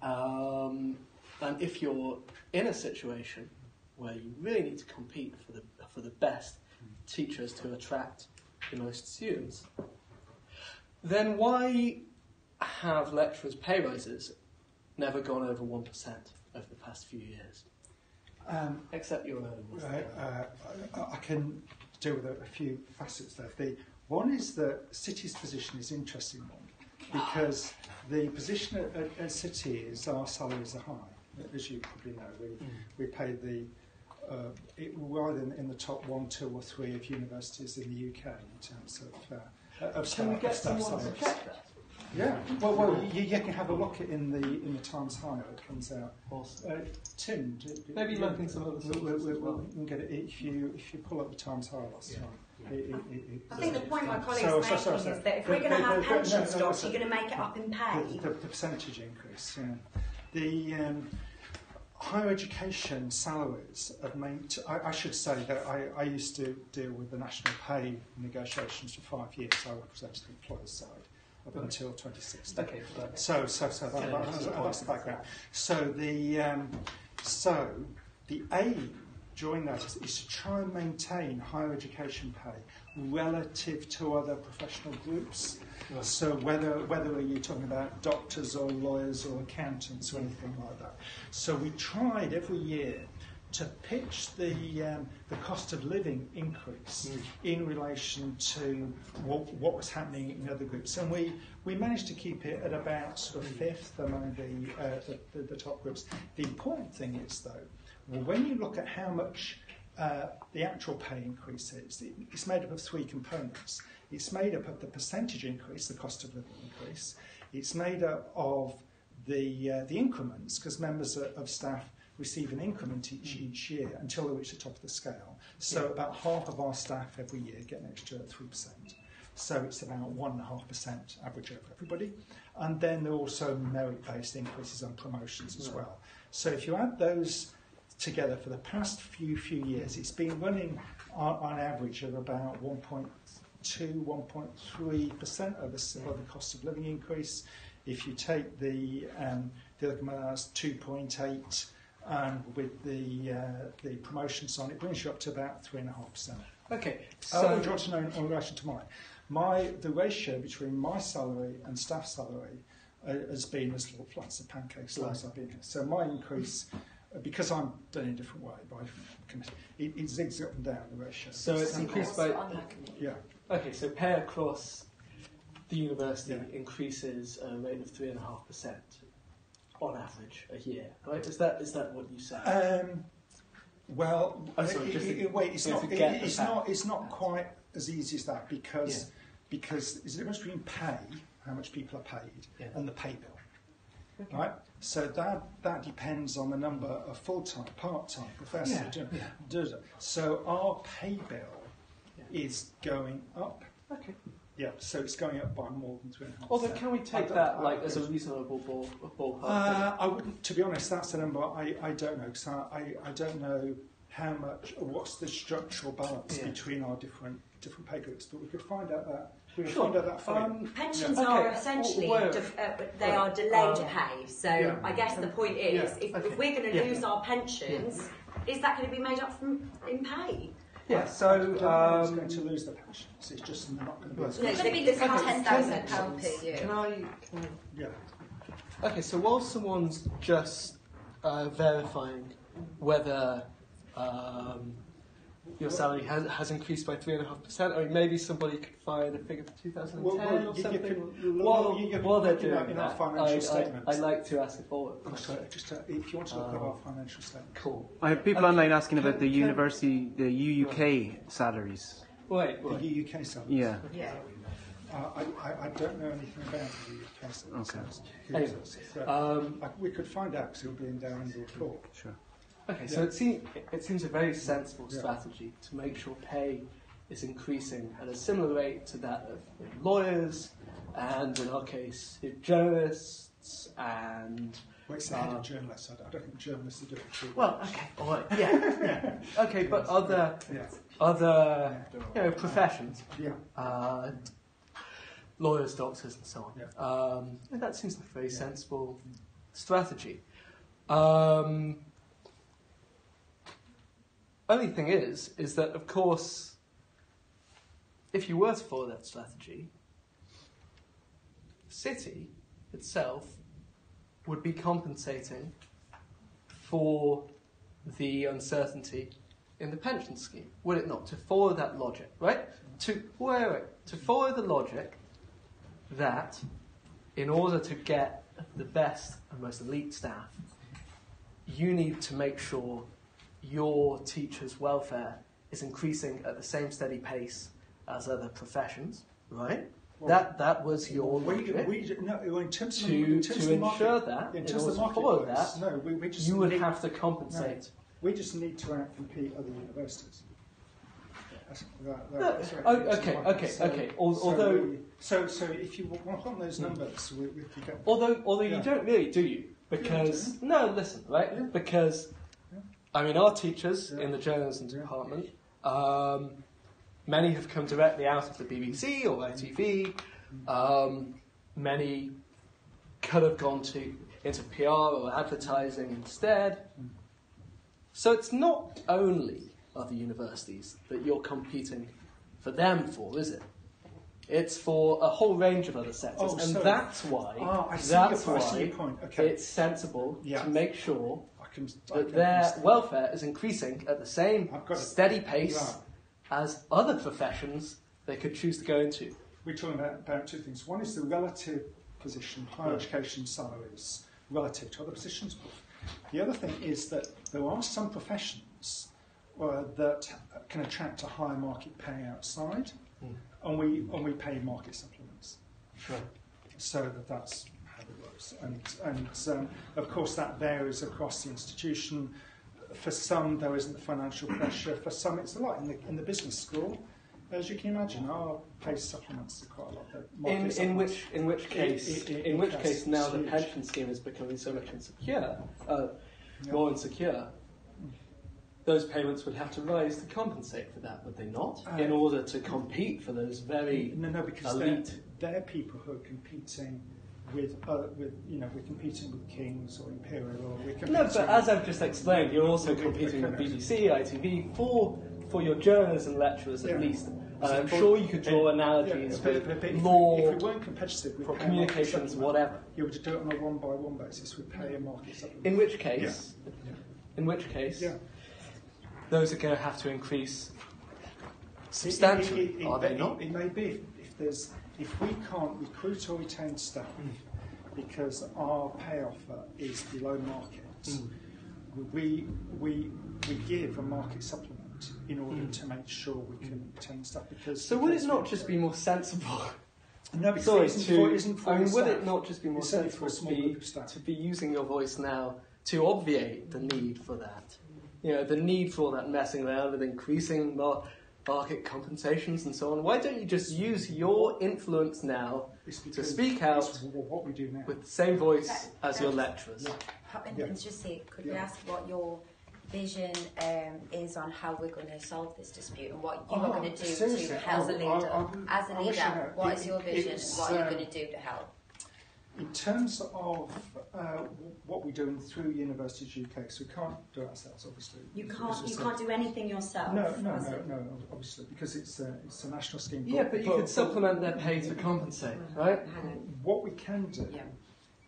and if you're in a situation where you really need to compete for the best teachers to attract the most students, then why have lecturers' pay rises never gone over 1% over the past few years? Except your own. I can deal with a few facets there. One is that City's position is an interesting one, because the position at City is our salaries are high. As you probably know, we pay we're either in the top 1, 2 or 3 of universities in the UK in terms of staff. Can we get someone to check that? Yeah, well, you can have a look in the Times Higher. It comes out. Awesome. Tim, maybe look in some other sources. We can get it if you pull up the Times Higher last time. I think the point my colleague's making is that if we're going to have pension stocks, you're going to make it up in pay. The percentage increase. Yeah. The higher education salaries have made. I should say that I used to deal with the national pay negotiations for 5 years. I represented the employer's side up until 2016. Okay, so that's the background. So the aim during that is to try and maintain higher education pay relative to other professional groups. Right. So whether you're talking about doctors or lawyers or accountants or anything like that. So we tried every year to pitch the cost of living increase in relation to what was happening in other groups, and we managed to keep it at about sort of 5th among the top groups. The important thing is, though, when you look at how much the actual pay increase is, it's made up of 3 components. It's made up of the percentage increase, the cost of living increase. It's made up of the increments, because members of staff receive an increment each year until they reach the top of the scale. So about half of our staff every year get an extra 3%. So it's about 1.5% average over everybody. And then there are also merit-based increases on promotions as well. So if you add those together for the past few years, it's been running on average of about 1.2, 1.3% of the cost of living increase. If you take the other commands, 2.8, and with the promotions on, it brings you up to about 3.5%. Okay. So, do you want to know in relation to mine? The ratio between my salary and staff salary has been as little flat as a pancake as long as I've been here. So my increase, because I'm done in a different way by committee, it zigs up and down the ratio. So it's increased by. Yeah. Okay. So pay across the university increases at a rate of 3.5%. On average, a year, right? Is that what you said? Well, it's not quite as easy as that, because there's a difference between pay, how much people are paid, and the pay bill, right? So that depends on the number of full-time, part-time professors. So our pay bill is going up. Okay. Yeah, so it's going up by more than 3.5%. Although, can we take that as a reasonable ballpark? I wouldn't, to be honest. That's the number I don't know, because I don't know how much, or what's the structural balance between our different pay groups. But we could find out that. Pensions are essentially they are delayed pay. So I guess the point is, if we're going to lose our pensions, is that going to be made up in pay? Yeah, so it's going to lose the pensions. It's just not going to be. It's going to be this £10,000 per year. Can I? Yeah. Okay, so while someone's just verifying whether your salary has increased by 3.5%, or maybe somebody could find a figure for 2010 or something. While they're doing that, I'd like to ask a follow-up question. If you want to look at our financial statement. Cool. I have people online asking about the university, the UUK salaries. Wait. The UUK salaries? Yeah. I don't know anything about the UK salaries. Okay. Anyway, we could find out, because it will be down in the report. Sure. Okay, so it seems a very sensible strategy to make sure pay is increasing at a similar rate to that of lawyers, and in our case, journalists and. Well, it's the head of journalists. I don't think journalists are doing it. Well, okay, all right, yeah. Okay, but other professions, lawyers, doctors, and so on. And that seems like a very sensible strategy. Only thing is that, of course, if you were to follow that strategy, the city itself would be compensating for the uncertainty in the pension scheme, would it not? To follow that logic, right? To follow the logic that in order to get the best and most elite staff, you need to make sure your teachers' welfare is increasing at the same steady pace as other professions, right? Well, that was your logic. To ensure that, in order to follow that, you would have to compensate. We just need to outcompete other universities. Okay. Although, so if you want on those numbers, we can get. Although you don't really, do you? Because listen, right? Yeah. Because I mean, our teachers in the journalism department, many have come directly out of the BBC or ITV. Many could have gone into PR or advertising instead. So it's not only other universities that you're competing for them for, is it? It's for a whole range of other sectors, and that's why it's sensible to make sure that their welfare is increasing at the same steady pace as other professions they could choose to go into. We're talking about two things. One is the relative position, higher education salaries, relative to other positions. The other thing is that there are some professions that can attract a higher market pay outside, and we pay market supplements. Sure. So that's how it works. And of course that varies across the institution. For some there isn't the financial pressure. For some it's a lot. In the business school, as you can imagine, our pay supplements are quite a lot. In which case now the pension scheme is becoming so much more insecure. Those payments would have to rise to compensate for that, would they not? In order to compete for those very because elite. They're people who are competing with we're competing with Kings or Imperial. Or we're competing but as I've just explained, you're also competing with BBC, ITV, for your journalism lecturers at least. And I'm sure you could draw analogies with law, if we weren't competitive, for communications, whatever. You would do it on a one-by-one basis. We'd pay a market supplement. In which case, those are going to have to increase substantially, are they not? It may be if we can't recruit or retain staff because our pay offer is below market, we give a market supplement in order to make sure we can retain staff. So would it not just be more sensible? No, because would it not just be more sensible to be using your voice now to obviate the need for that? The need for all that messing around with increasing market compensations and so on. Why don't you just use your influence now to speak out what we do now with the same voice as your lecturers? And just say, could we ask what your vision is on how we're going to solve this dispute and what you are going to do to help as a leader? What is your vision and what are you going to do to help? In terms of what we're doing through Universities UK, so we can't do it ourselves, obviously. You can't do anything yourself. No, obviously, because it's a national scheme. Yeah, but you could supplement their pay to compensate, right? What we can do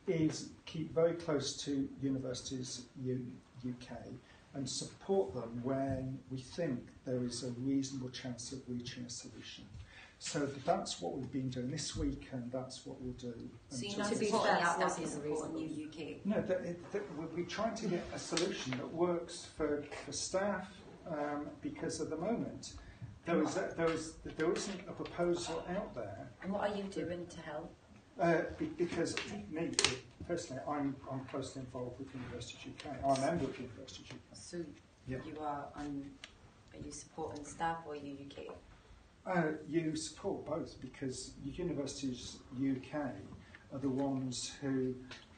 is keep very close to Universities UK and support them when we think there is a reasonable chance of reaching a solution. So that's what we've been doing this week, and that's what we'll do. So you're not supporting New UK? No, we're trying to get a solution that works for staff, because at the moment there isn't a proposal out there. And what are you doing to help? Because personally, I'm closely involved with Universities UK. I'm a member of Universities UK. So you are you supporting staff or you UK? You support both, because Universities UK are the ones who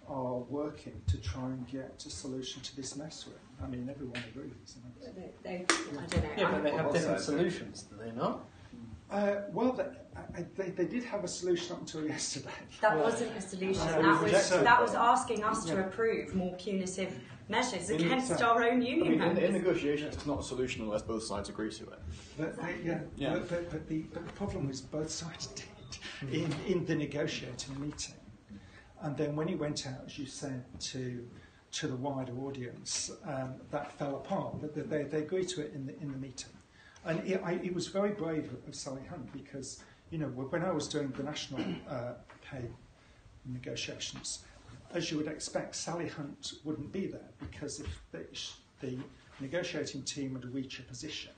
are working to try and get a solution to this mess we're in. I mean, everyone agrees. I don't know. Yeah, but they have different solutions, do they not? Well, they did have a solution up until yesterday. That wasn't a solution. That was asking us to approve more punitive measures against our own union members. In negotiations, it's not a solution unless both sides agree to it. But the problem was both sides did in the negotiating meeting. And then when it went out, as you said, to the wider audience, that fell apart. But they agreed to it in the meeting. And it was very brave of Sally Hunt because, when I was doing the national pay negotiations, as you would expect, Sally Hunt wouldn't be there because if the negotiating team would reach a position,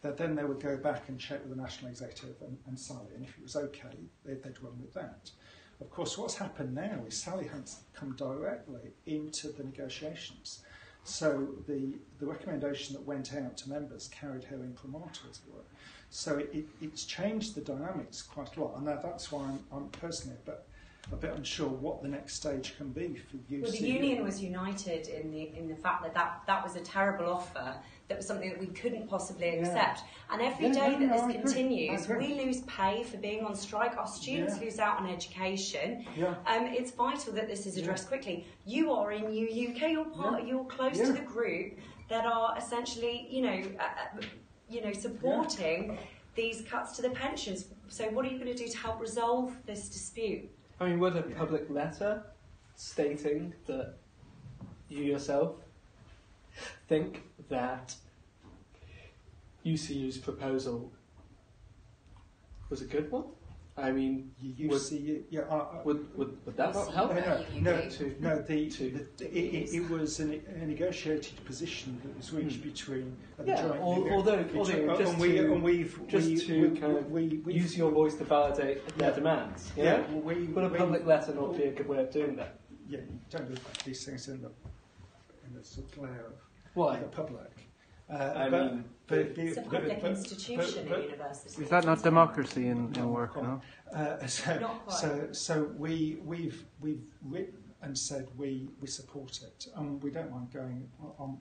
that then they would go back and check with the national executive and Sally, and if it was okay, they'd run with that. Of course, what's happened now is Sally Hunt's come directly into the negotiations. So the recommendation that went out to members carried her imprimatur, as it were. So it's changed the dynamics quite a lot, and that's why I'm personally a bit unsure what the next stage can be for UCU. Well, the union was united in the fact that was a terrible offer. That was something that we couldn't possibly accept. And every day that this continues, we lose pay for being on strike. Our students lose out on education. It's vital that this is addressed quickly. You are in UK. You're close to the group that are essentially, supporting these cuts to the pensions. So, what are you going to do to help resolve this dispute? I mean, would a public letter stating that you yourself think that UCU's proposal was a good one? I mean, would that not help? It was a negotiated position that was reached between the joint. Use your voice to validate their demands. Would a public letter not be a good way of doing that? Yeah, you don't do these things in the sort of glare Why? of the public. It's a public institution at university. Is that not democracy in work? No. So we've written and said we support it, and we don't mind going on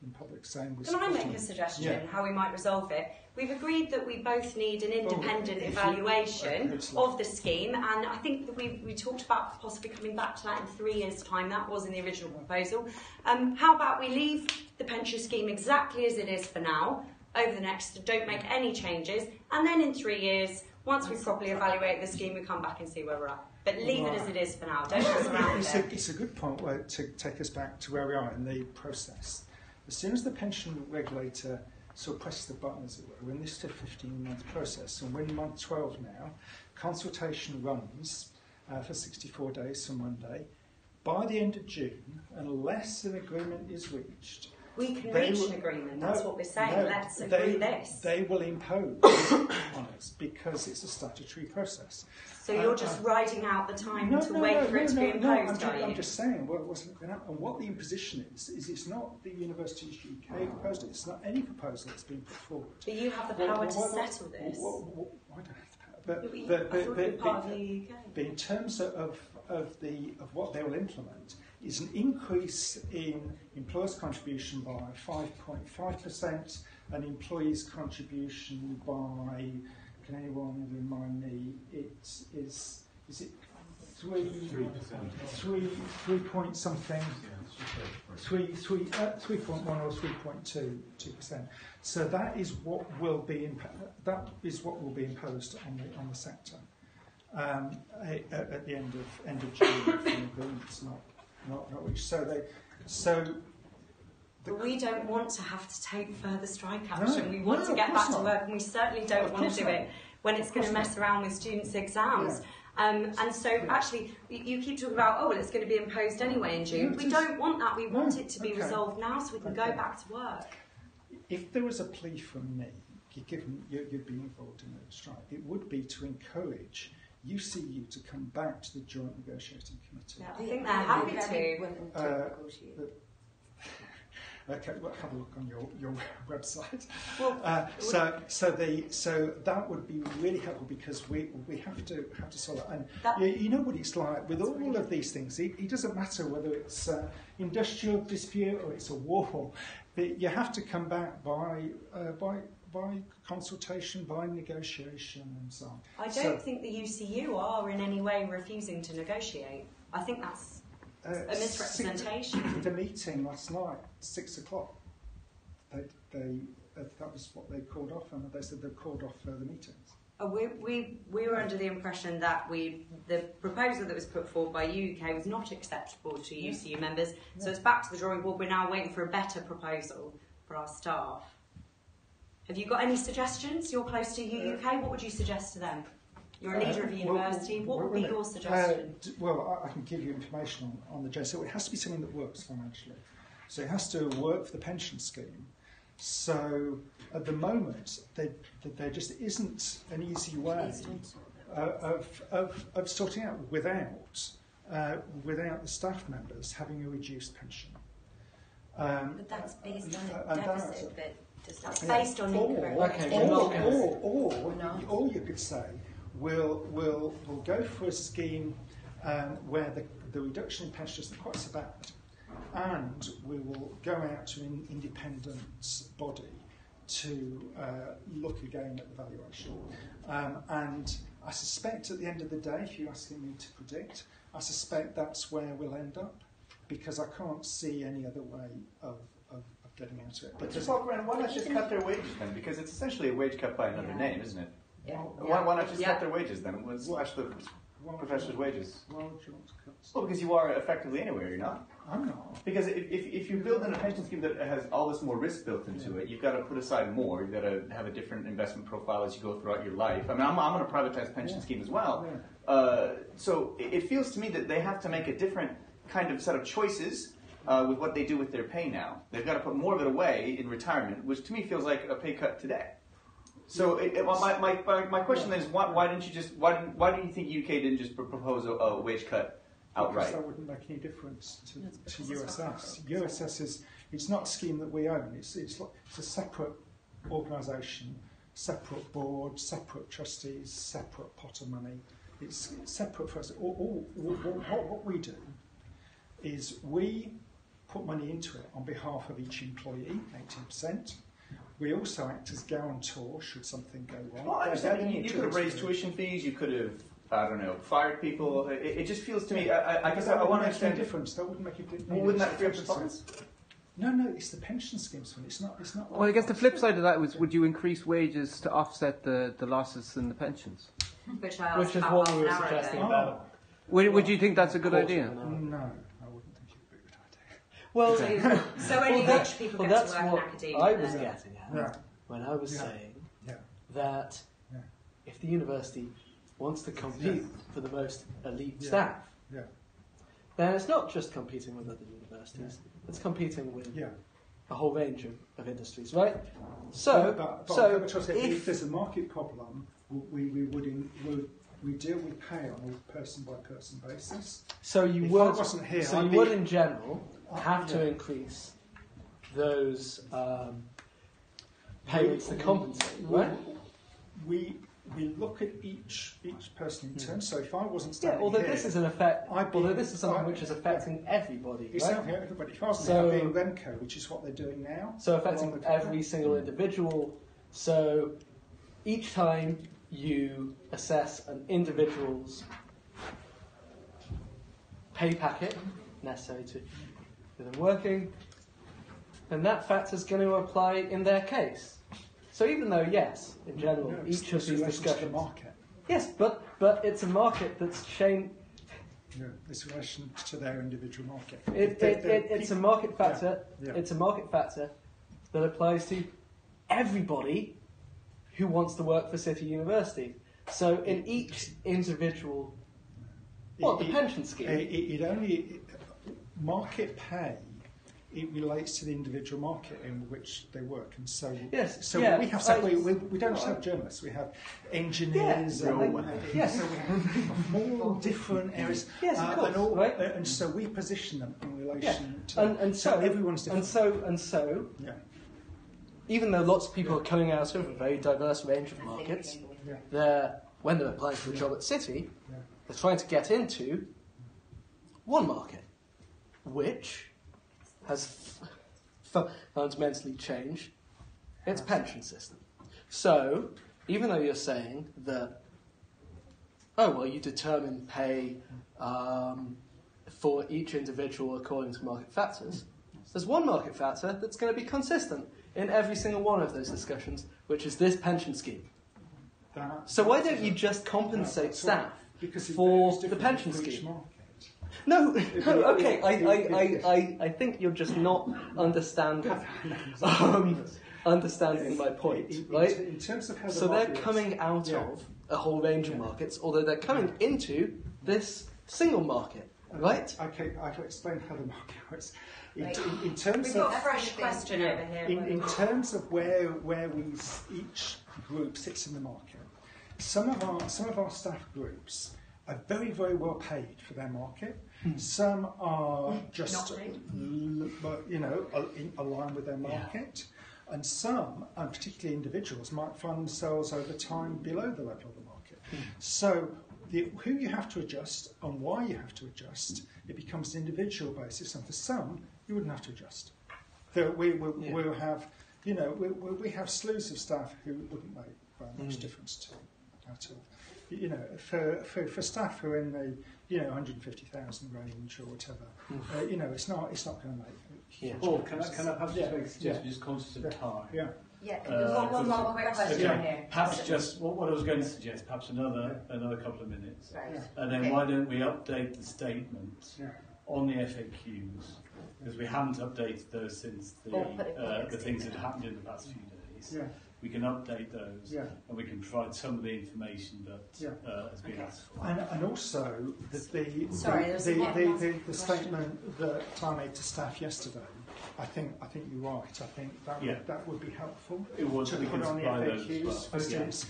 in public saying we support it. Can I make a suggestion how we might resolve it? We've agreed that we both need an independent evaluation of the scheme, and I think that we talked about possibly coming back to that in 3 years' time. That was in the original proposal. How about we leave the pension scheme exactly as it is for now, over the next, don't make any changes, and then in 3 years, once we've properly evaluated the scheme, we come back and see where we're at. But leave it as it is for now, don't mess around with it. It's a good point to take us back to where we are in the process. As soon as the pension regulator sort of presses the button, as it were, we're in this 15-month process, and we're in month 12 now. Consultation runs for 64 days from Monday. By the end of June, unless an agreement is reached, we can reach an agreement, that's what we're saying. Let's agree this. They will impose on us because it's a statutory process. So you're just riding out the time to wait for it to be imposed, are you? I'm just saying what's going to happen. And what the imposition is it's not the Universities UK proposal, it's not any proposal that's been put forward. But you have the power to settle this. I don't have the power. But in terms of what they will implement, is an increase in employers' contribution by 5.5% and employees' contribution by, can anyone remind me, is it 3 point something? 3.1 or 3.2%. So that is what will be imposed on the sector at the end of June if the agreement's not reached. But we don't want to have to take further strike action. We want to get back to work, and we certainly don't want to do it when it's going to mess around with students' exams. And so, actually, you keep talking about, it's going to be imposed anyway in June. We don't want that. We want it to be resolved now so we can go back to work. If there was a plea from me, given you've been involved in a strike, it would be to encourage UCU to come back to the Joint Negotiating Committee. Yeah, I think they're happy to. Okay, well, have a look on your website. Well, so that would be really helpful because we have to solve it. And you know what it's like with all of these things. It doesn't matter whether it's an industrial dispute or it's a war. But you have to come back by consultation, by negotiation, and so on. I don't think the UCU are in any way refusing to negotiate. I think that's a misrepresentation. The meeting last night, 6 o'clock, that was what they called off, and they said they called off further meetings. We were under the impression that the proposal that was put forward by UUK was not acceptable to UCU members, so it's back to the drawing board. We're now waiting for a better proposal for our staff. Have you got any suggestions? You're close to UUK, what would you suggest to them? You're a leader of the university, what would be your suggestion? Well, I can give you information on the JSO. It has to be something that works financially. So it has to work for the pension scheme. So at the moment, there just isn't an easy way of sorting out without the staff members having a reduced pension. But that's based on a deficit that does not. That's based on income. Or you could say, we'll go for a scheme where the reduction in pension isn't quite so bad, and we will go out to an independent body to look again at the valuation. And I suspect at the end of the day, if you're asking me to predict, I suspect that's where we'll end up, because I can't see any other way of getting out of it. But Paul Curran, why not just cut their wages then? Because it's essentially a wage cut by another name, isn't it? Yeah. Why not just cut their wages then? Slash the professors' wages. Why would you want to cut? Well, because you are effectively anywhere, you're not? I'm not. Because if you build in a pension scheme that has all this more risk built into it, you've got to put aside more. You've got to have a different investment profile as you go throughout your life. I mean, I'm on a privatized pension scheme as well. So it feels to me that they have to make a different kind of set of choices with what they do with their pay now. They've got to put more of it away in retirement, which to me feels like a pay cut today. So my question then is why didn't you think UK didn't just propose a wage cut outright? Because that wouldn't make any difference to USS. USS it's not a scheme that we own. It's a separate organisation, separate board, separate trustees, separate pot of money. It's separate for us. What we do is we put money into it on behalf of each employee, 18%. We also act as guarantor should something go wrong. Well, I understand. You could have raised tuition fees. You could have, I don't know, fired people. It just feels to me. I guess I want to understand. Difference. That wouldn't make a difference. Well, wouldn't that free up the funds? No, it's the pension schemes fund. It's not. Well, I guess the flip side of that was, would you increase wages to offset the losses in the pensions? Which is what we were suggesting about. Would you think that's a good idea? No. Well, so only rich people get to work in academia. I was getting at when I was saying that if the university wants to compete for the most elite staff, then it's not just competing with other universities; it's competing with a whole range of industries, right? So, if there's a market problem, we deal with pay on a person by person basis. So you would, in general, have to increase those payments to compensate, right? We look at each person in turn. So if I wasn't standing although here, this is although this is something which is affecting everybody, it's right? affecting everybody. If I wasn't being Remco, which is what they're doing now, so affecting every single individual. So each time you assess an individual's pay packet necessary to them working, then that factor is going to apply in their case. So even though, yes, in general, each of these discussions... market. Yes, but it's a market that's changed... No, it's in relation to their individual market. It's a market factor. It's a market factor that applies to everybody who wants to work for City University. So in each individual... the pension scheme? Market pay, it relates to the individual market in which they work, and so we don't just have journalists, we have engineers, so we have more different areas, and so we position them in relation to and so everyone's different. And so even though lots of people are coming out of a very diverse range of markets, when they're applying for a job at City, they're trying to get into one market, which has fundamentally changed its pension system. So, even though you're saying that, you determine pay for each individual according to market factors, there's one market factor that's going to be consistent in every single one of those discussions, which is this pension scheme. So why don't you just compensate staff for the pension scheme? No, okay. I think you're just not understanding my point, right? In terms of how so they're coming out of a whole range of markets, although they're coming into this single market, right? Okay, I can explain how the market works. We've got a fresh question over here. In terms of where each group sits in the market, some of our staff groups are very, very well paid for their market. Some are just aligned with their market, and some, and particularly individuals, might find themselves over time below the level of the market. So who you have to adjust and why you have to adjust, it becomes an individual basis, and for some you wouldn't have to adjust. We'll have, we have slews of staff who wouldn't make very much difference to at all. For staff who are in the 150,000 range or whatever, it's not going to make. Paul, can I perhaps just make a suggestion? Just conscious of time. Yeah, we've got one more quick question here. Perhaps just what I was going to suggest, perhaps another couple of minutes, and then why don't we update the statement on the FAQs, because we haven't updated those since the things that happened in the past few days. We can update those, and we can provide some of the information that has been asked for. And also the statement that I made to staff yesterday. I think you're right. I think that would be helpful. It would. To put on the FAQs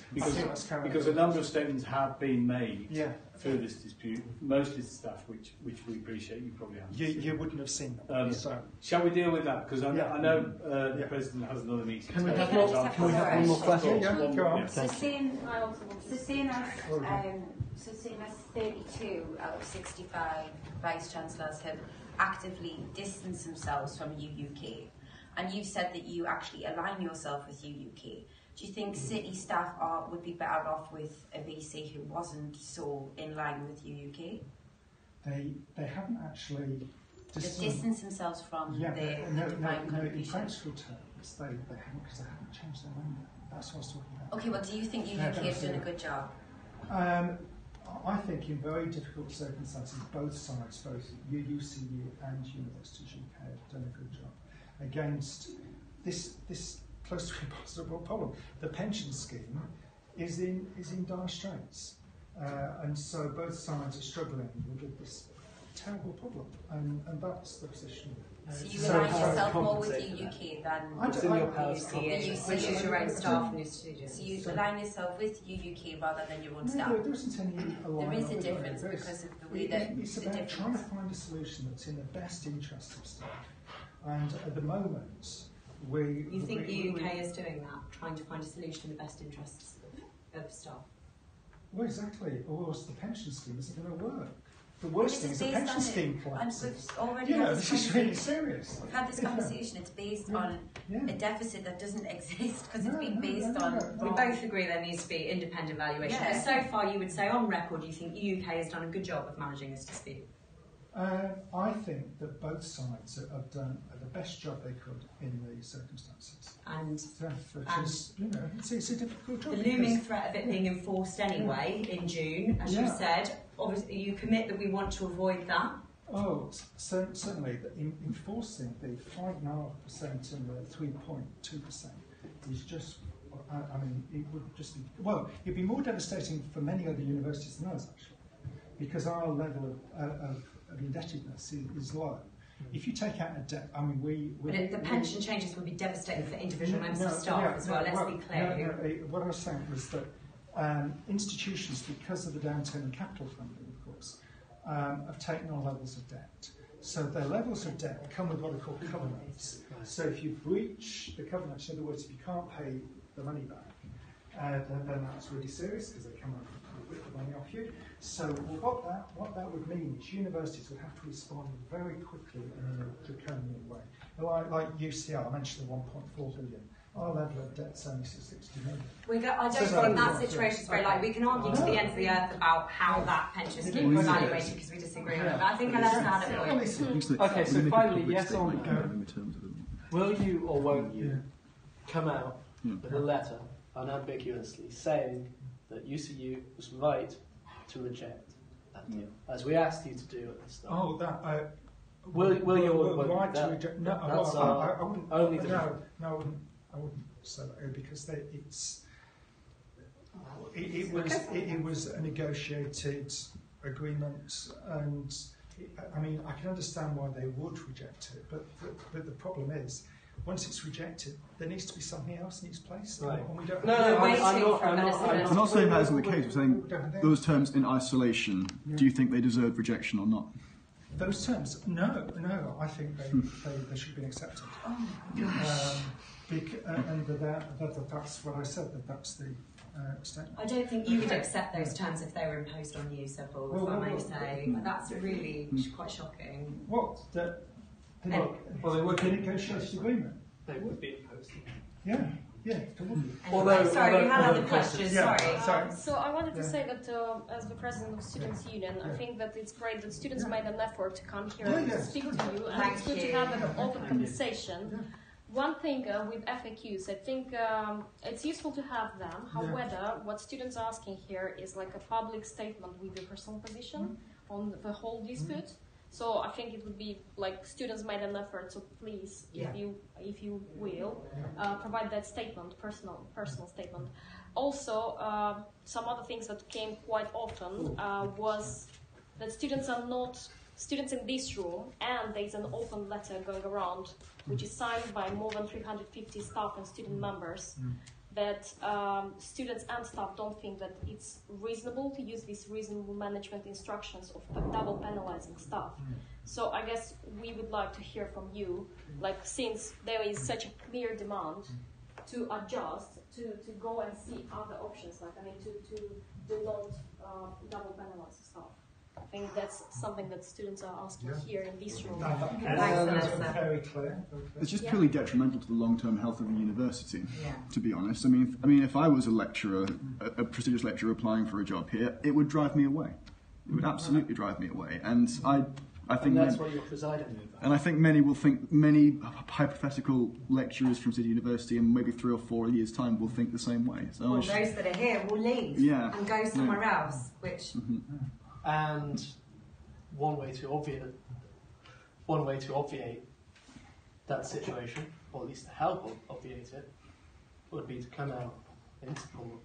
because a number of statements have been made through this dispute, mostly to staff, which we appreciate. You probably haven't. You wouldn't have seen them. Shall we deal with that? Because I know the President has another meeting. Can we have one more question? Go on. So seeing as 32 out of 65 Vice Chancellors have actively distanced themselves from UUK, and you've said that you actually align yourself with UUK. Do you think city staff would be better off with a VC who wasn't so in line with UUK? They haven't actually distanced themselves from the defined contribution. In practical terms, they haven't, because they haven't changed their number. That's what I was talking about. Okay, well, do you think UUK have done a good job? I think in very difficult circumstances, both sides, both UCU and Universities UK, have done a good job against this close to impossible problem. The pension scheme is in dire straits, and so both sides are struggling with this terrible problem, and that's the position. So you align yourself more with UUK than UCU, your own staff and your students. So you align yourself with UUK rather than your own staff. There isn't any alignment. There is a difference because of the way that it's about trying to find a solution that's in the best interest of staff. And at the moment, You think UUK is doing that, trying to find a solution in the best interests of staff? Well, exactly. Or else the pension scheme isn't going to work. The worst thing is the pension scheme collapses. This is really serious. We've had this conversation. It's based on a deficit that doesn't exist because it's been based on. We both agree there needs to be independent valuation. But so far, you would say on record, you think UUK has done a good job of managing this dispute. I think that both sides have done the best job they could in the circumstances. And it's a difficult job. The looming threat of it being enforced anyway in June, as you said, obviously you commit that we want to avoid that. Oh, certainly. Enforcing the 5.5% and the 3.2% is just. It would just be. Well, it'd be more devastating for many other universities than us, actually, because our level of indebtedness is low. If you take out a debt, the pension changes would be devastating for individual members of staff as well. Let's be clear. What I was saying was that institutions, because of the downturn in capital funding, of course, have taken on levels of debt. So their levels of debt come with what are called covenants. So if you breach the covenants, in other words, if you can't pay the money back, then that's really serious because they come up with the money off you. So what that would mean is universities would have to respond very quickly in a draconian way. Like UCL, I mentioned the 1.4 billion. Our level of debt's only 60 million. I don't think that situation is very likely. We can argue to the end of the earth about how that pension scheme was evaluated because we disagree with it. But I think let's add a point. Okay, so finally, yes or no. Will you or won't you come out with a letter unambiguously saying that UCU was right to reject that deal, as we asked you to do at the start. Oh, that. Will you right to reject? No, I wouldn't. Only I wouldn't say that because it was a negotiated agreement, and I mean I can understand why they would reject it, but the problem is, once it's rejected, there needs to be something else in its place. Right. And we don't. I'm not saying that isn't the case. I'm saying those terms in isolation. Do you think they deserve rejection or not? Those terms, no. I think they should be accepted. And that's what I said. That's the statement. I don't think you would accept those terms if they were imposed on you, Sir Paul. If I may say, that's really quite shocking. What? They would be negotiated agreement. They would be imposed. Yeah. Sorry, you had other questions. Sorry. So I wanted to say that as the president of Students' Union, I think that it's great that students made an effort to come here and speak to you, and it's good to have an open conversation. One thing with FAQs, I think it's useful to have them. However, what students are asking here is like a public statement with your personal position on the whole dispute. So I think it would be like students made an effort. So please, if you will, provide that statement, personal statement. Also, some other things that came quite often was that students are not students in this room, and there is an open letter going around, which is signed by more than 350 staff and student members. That students and staff don't think that it's reasonable to use these reasonable management instructions of double penalizing staff. So I guess we would like to hear from you, like since there is such a clear demand to adjust, to go and see other options, like to do not double penalize staff. I think that's something that students are asking here in this room. Very clear. It's just purely detrimental to the long-term health of the university, to be honest. I mean, if I was a lecturer, a prestigious lecturer applying for a job here, it would drive me away. It would absolutely drive me away. And I think that's what you're presiding over. And I think many hypothetical lecturers from City University in maybe 3 or 4 years' time will think the same way. So those that are here will leave and go somewhere else, which. And one way to obviate that situation, or at least to help obviate it, would be to come out in support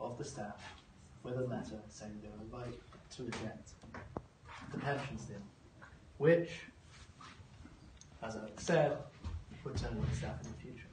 of the staff with a letter saying they were right to reject the pensions deal, which, as I said, would turn on the staff in the future.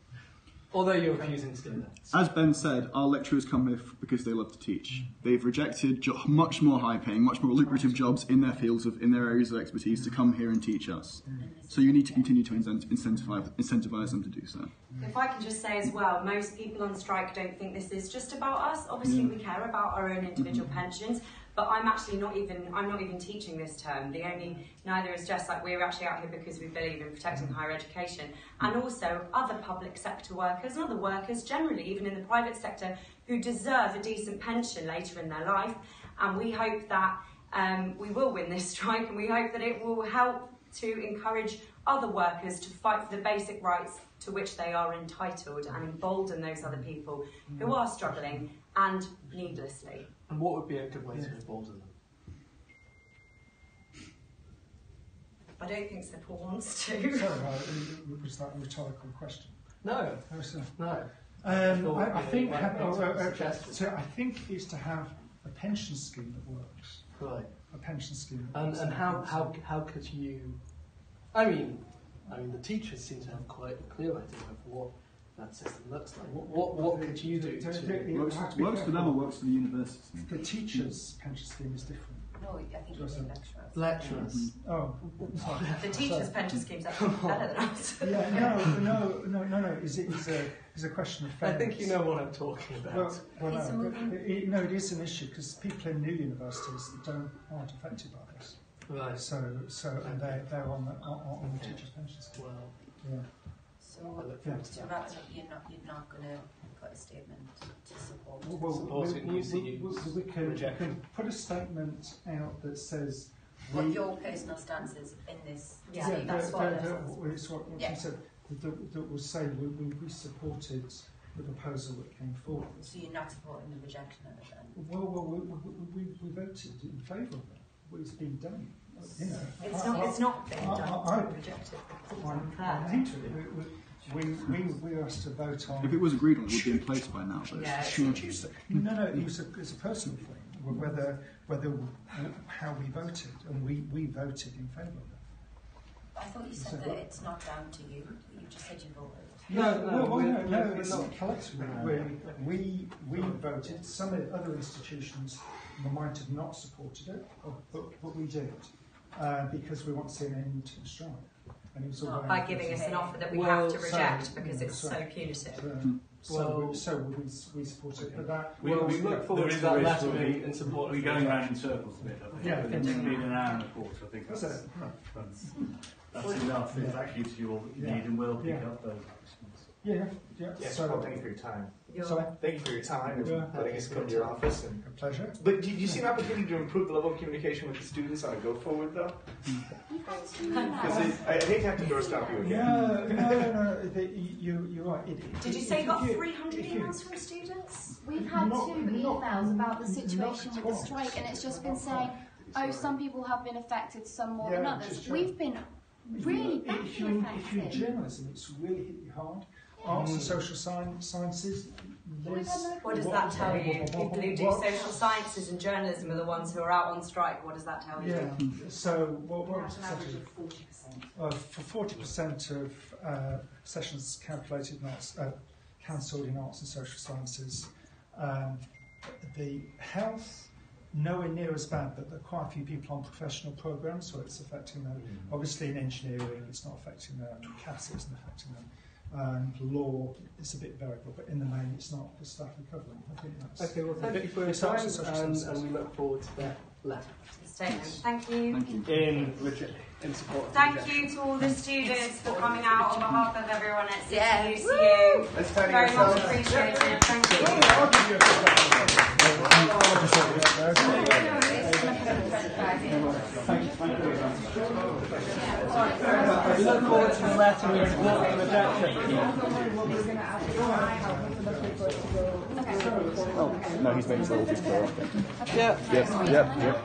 Although you're refusing to do that. As Ben said, our lecturers come here because they love to teach. They've rejected much more high-paying, much more lucrative jobs in their fields, in their areas of expertise, to come here and teach us. So you need to continue to incentivise them to do so. If I can just say as well, most people on strike don't think this is just about us. Obviously, we care about our own individual pensions. But I'm actually not even teaching this term. Neither is Jess. Like, we're actually out here because we believe in protecting higher education, and also other public sector workers and other workers generally, even in the private sector, who deserve a decent pension later in their life. And we hope that we will win this strike, and we hope that it will help to encourage other workers to fight for the basic rights to which they are entitled, and embolden those other people who are struggling and needlessly. And what would be a good way to embolden them? I don't think Sir Paul wants to. Sorry, was that a rhetorical question? No. No. I think it's to have a pension scheme that works. Right. A pension scheme. And how could you? I mean, the teachers seem to have quite a clear idea of what that system looks like. What could you do to works for them or works for the university? The teachers' pension scheme is different. No, I think it's lecturers. Oh, sorry. The teachers' pension scheme's actually better than us. No. It's a question of fairness. I think you know what I'm talking about. It is an issue because people in new universities aren't affected by this. Right. So and they're on the teachers' pension scheme. Well, yeah. So to wrap it up, you're not going to put a statement to support. We can put a statement out that says what your personal stance is in this. That's what she said. That will say we supported the proposal that came forward. So you're not supporting the rejection of it then? Well, we voted in favour of it. It's been done. You know, it's not been done. Rejected. I hate it. We were asked to vote on. If it was agreed on, it would be in place by now. But No, it was a personal thing. Whether how we voted, and we voted in favour of it. I thought you said that it's not down to you. You just said you voted. No, it's not collectively. We voted. Some other institutions might have not supported it, but we did because we want to see an end to the strike. And it was all by giving us an offer that we have to reject because it's so punitive. So we support it, but that we look forward to that letter in support. We're going around in circles a bit. I think it's been an hour and a quarter. I think that's enough. If that gives you all that you need, and we'll pick up those. Well, thank you for your time. Sorry? Thank you for your time and letting us come to your office. And a pleasure. But do you see an opportunity to improve the level of communication with the students on a go forward though? Because I hate to have to doorstop you again. No. You're right. Did you say you got 300 emails from students? We've had 2 emails about the situation with the strike, and it's just been saying, oh, some people have been affected, some more than others. We've been really badly affected. If you're in journalism, it's really hit you hard. Arts and social sciences. What does that tell you? People who do social sciences and journalism are the ones who are out on strike. What does that tell you? Yeah. So what was it? For 40% of sessions calculated in arts, cancelled in arts and social sciences, the health nowhere near as bad, but there are quite a few people on professional programs, so it's affecting them. Obviously, in engineering, it's not affecting them. CAS isn't affecting them. Law is a bit variable, but in the main, it's not for staff recovering. I think that's okay. Well, thank you for your time, and we look forward to that letter. Statement. Thank you. In support. Thank you to all the students for coming out on behalf of everyone at CUCU. Very much appreciated. Thank you. We look forward to the letter and support the rejection. Oh, no, he's making all his clear, I think. Yeah. Yep.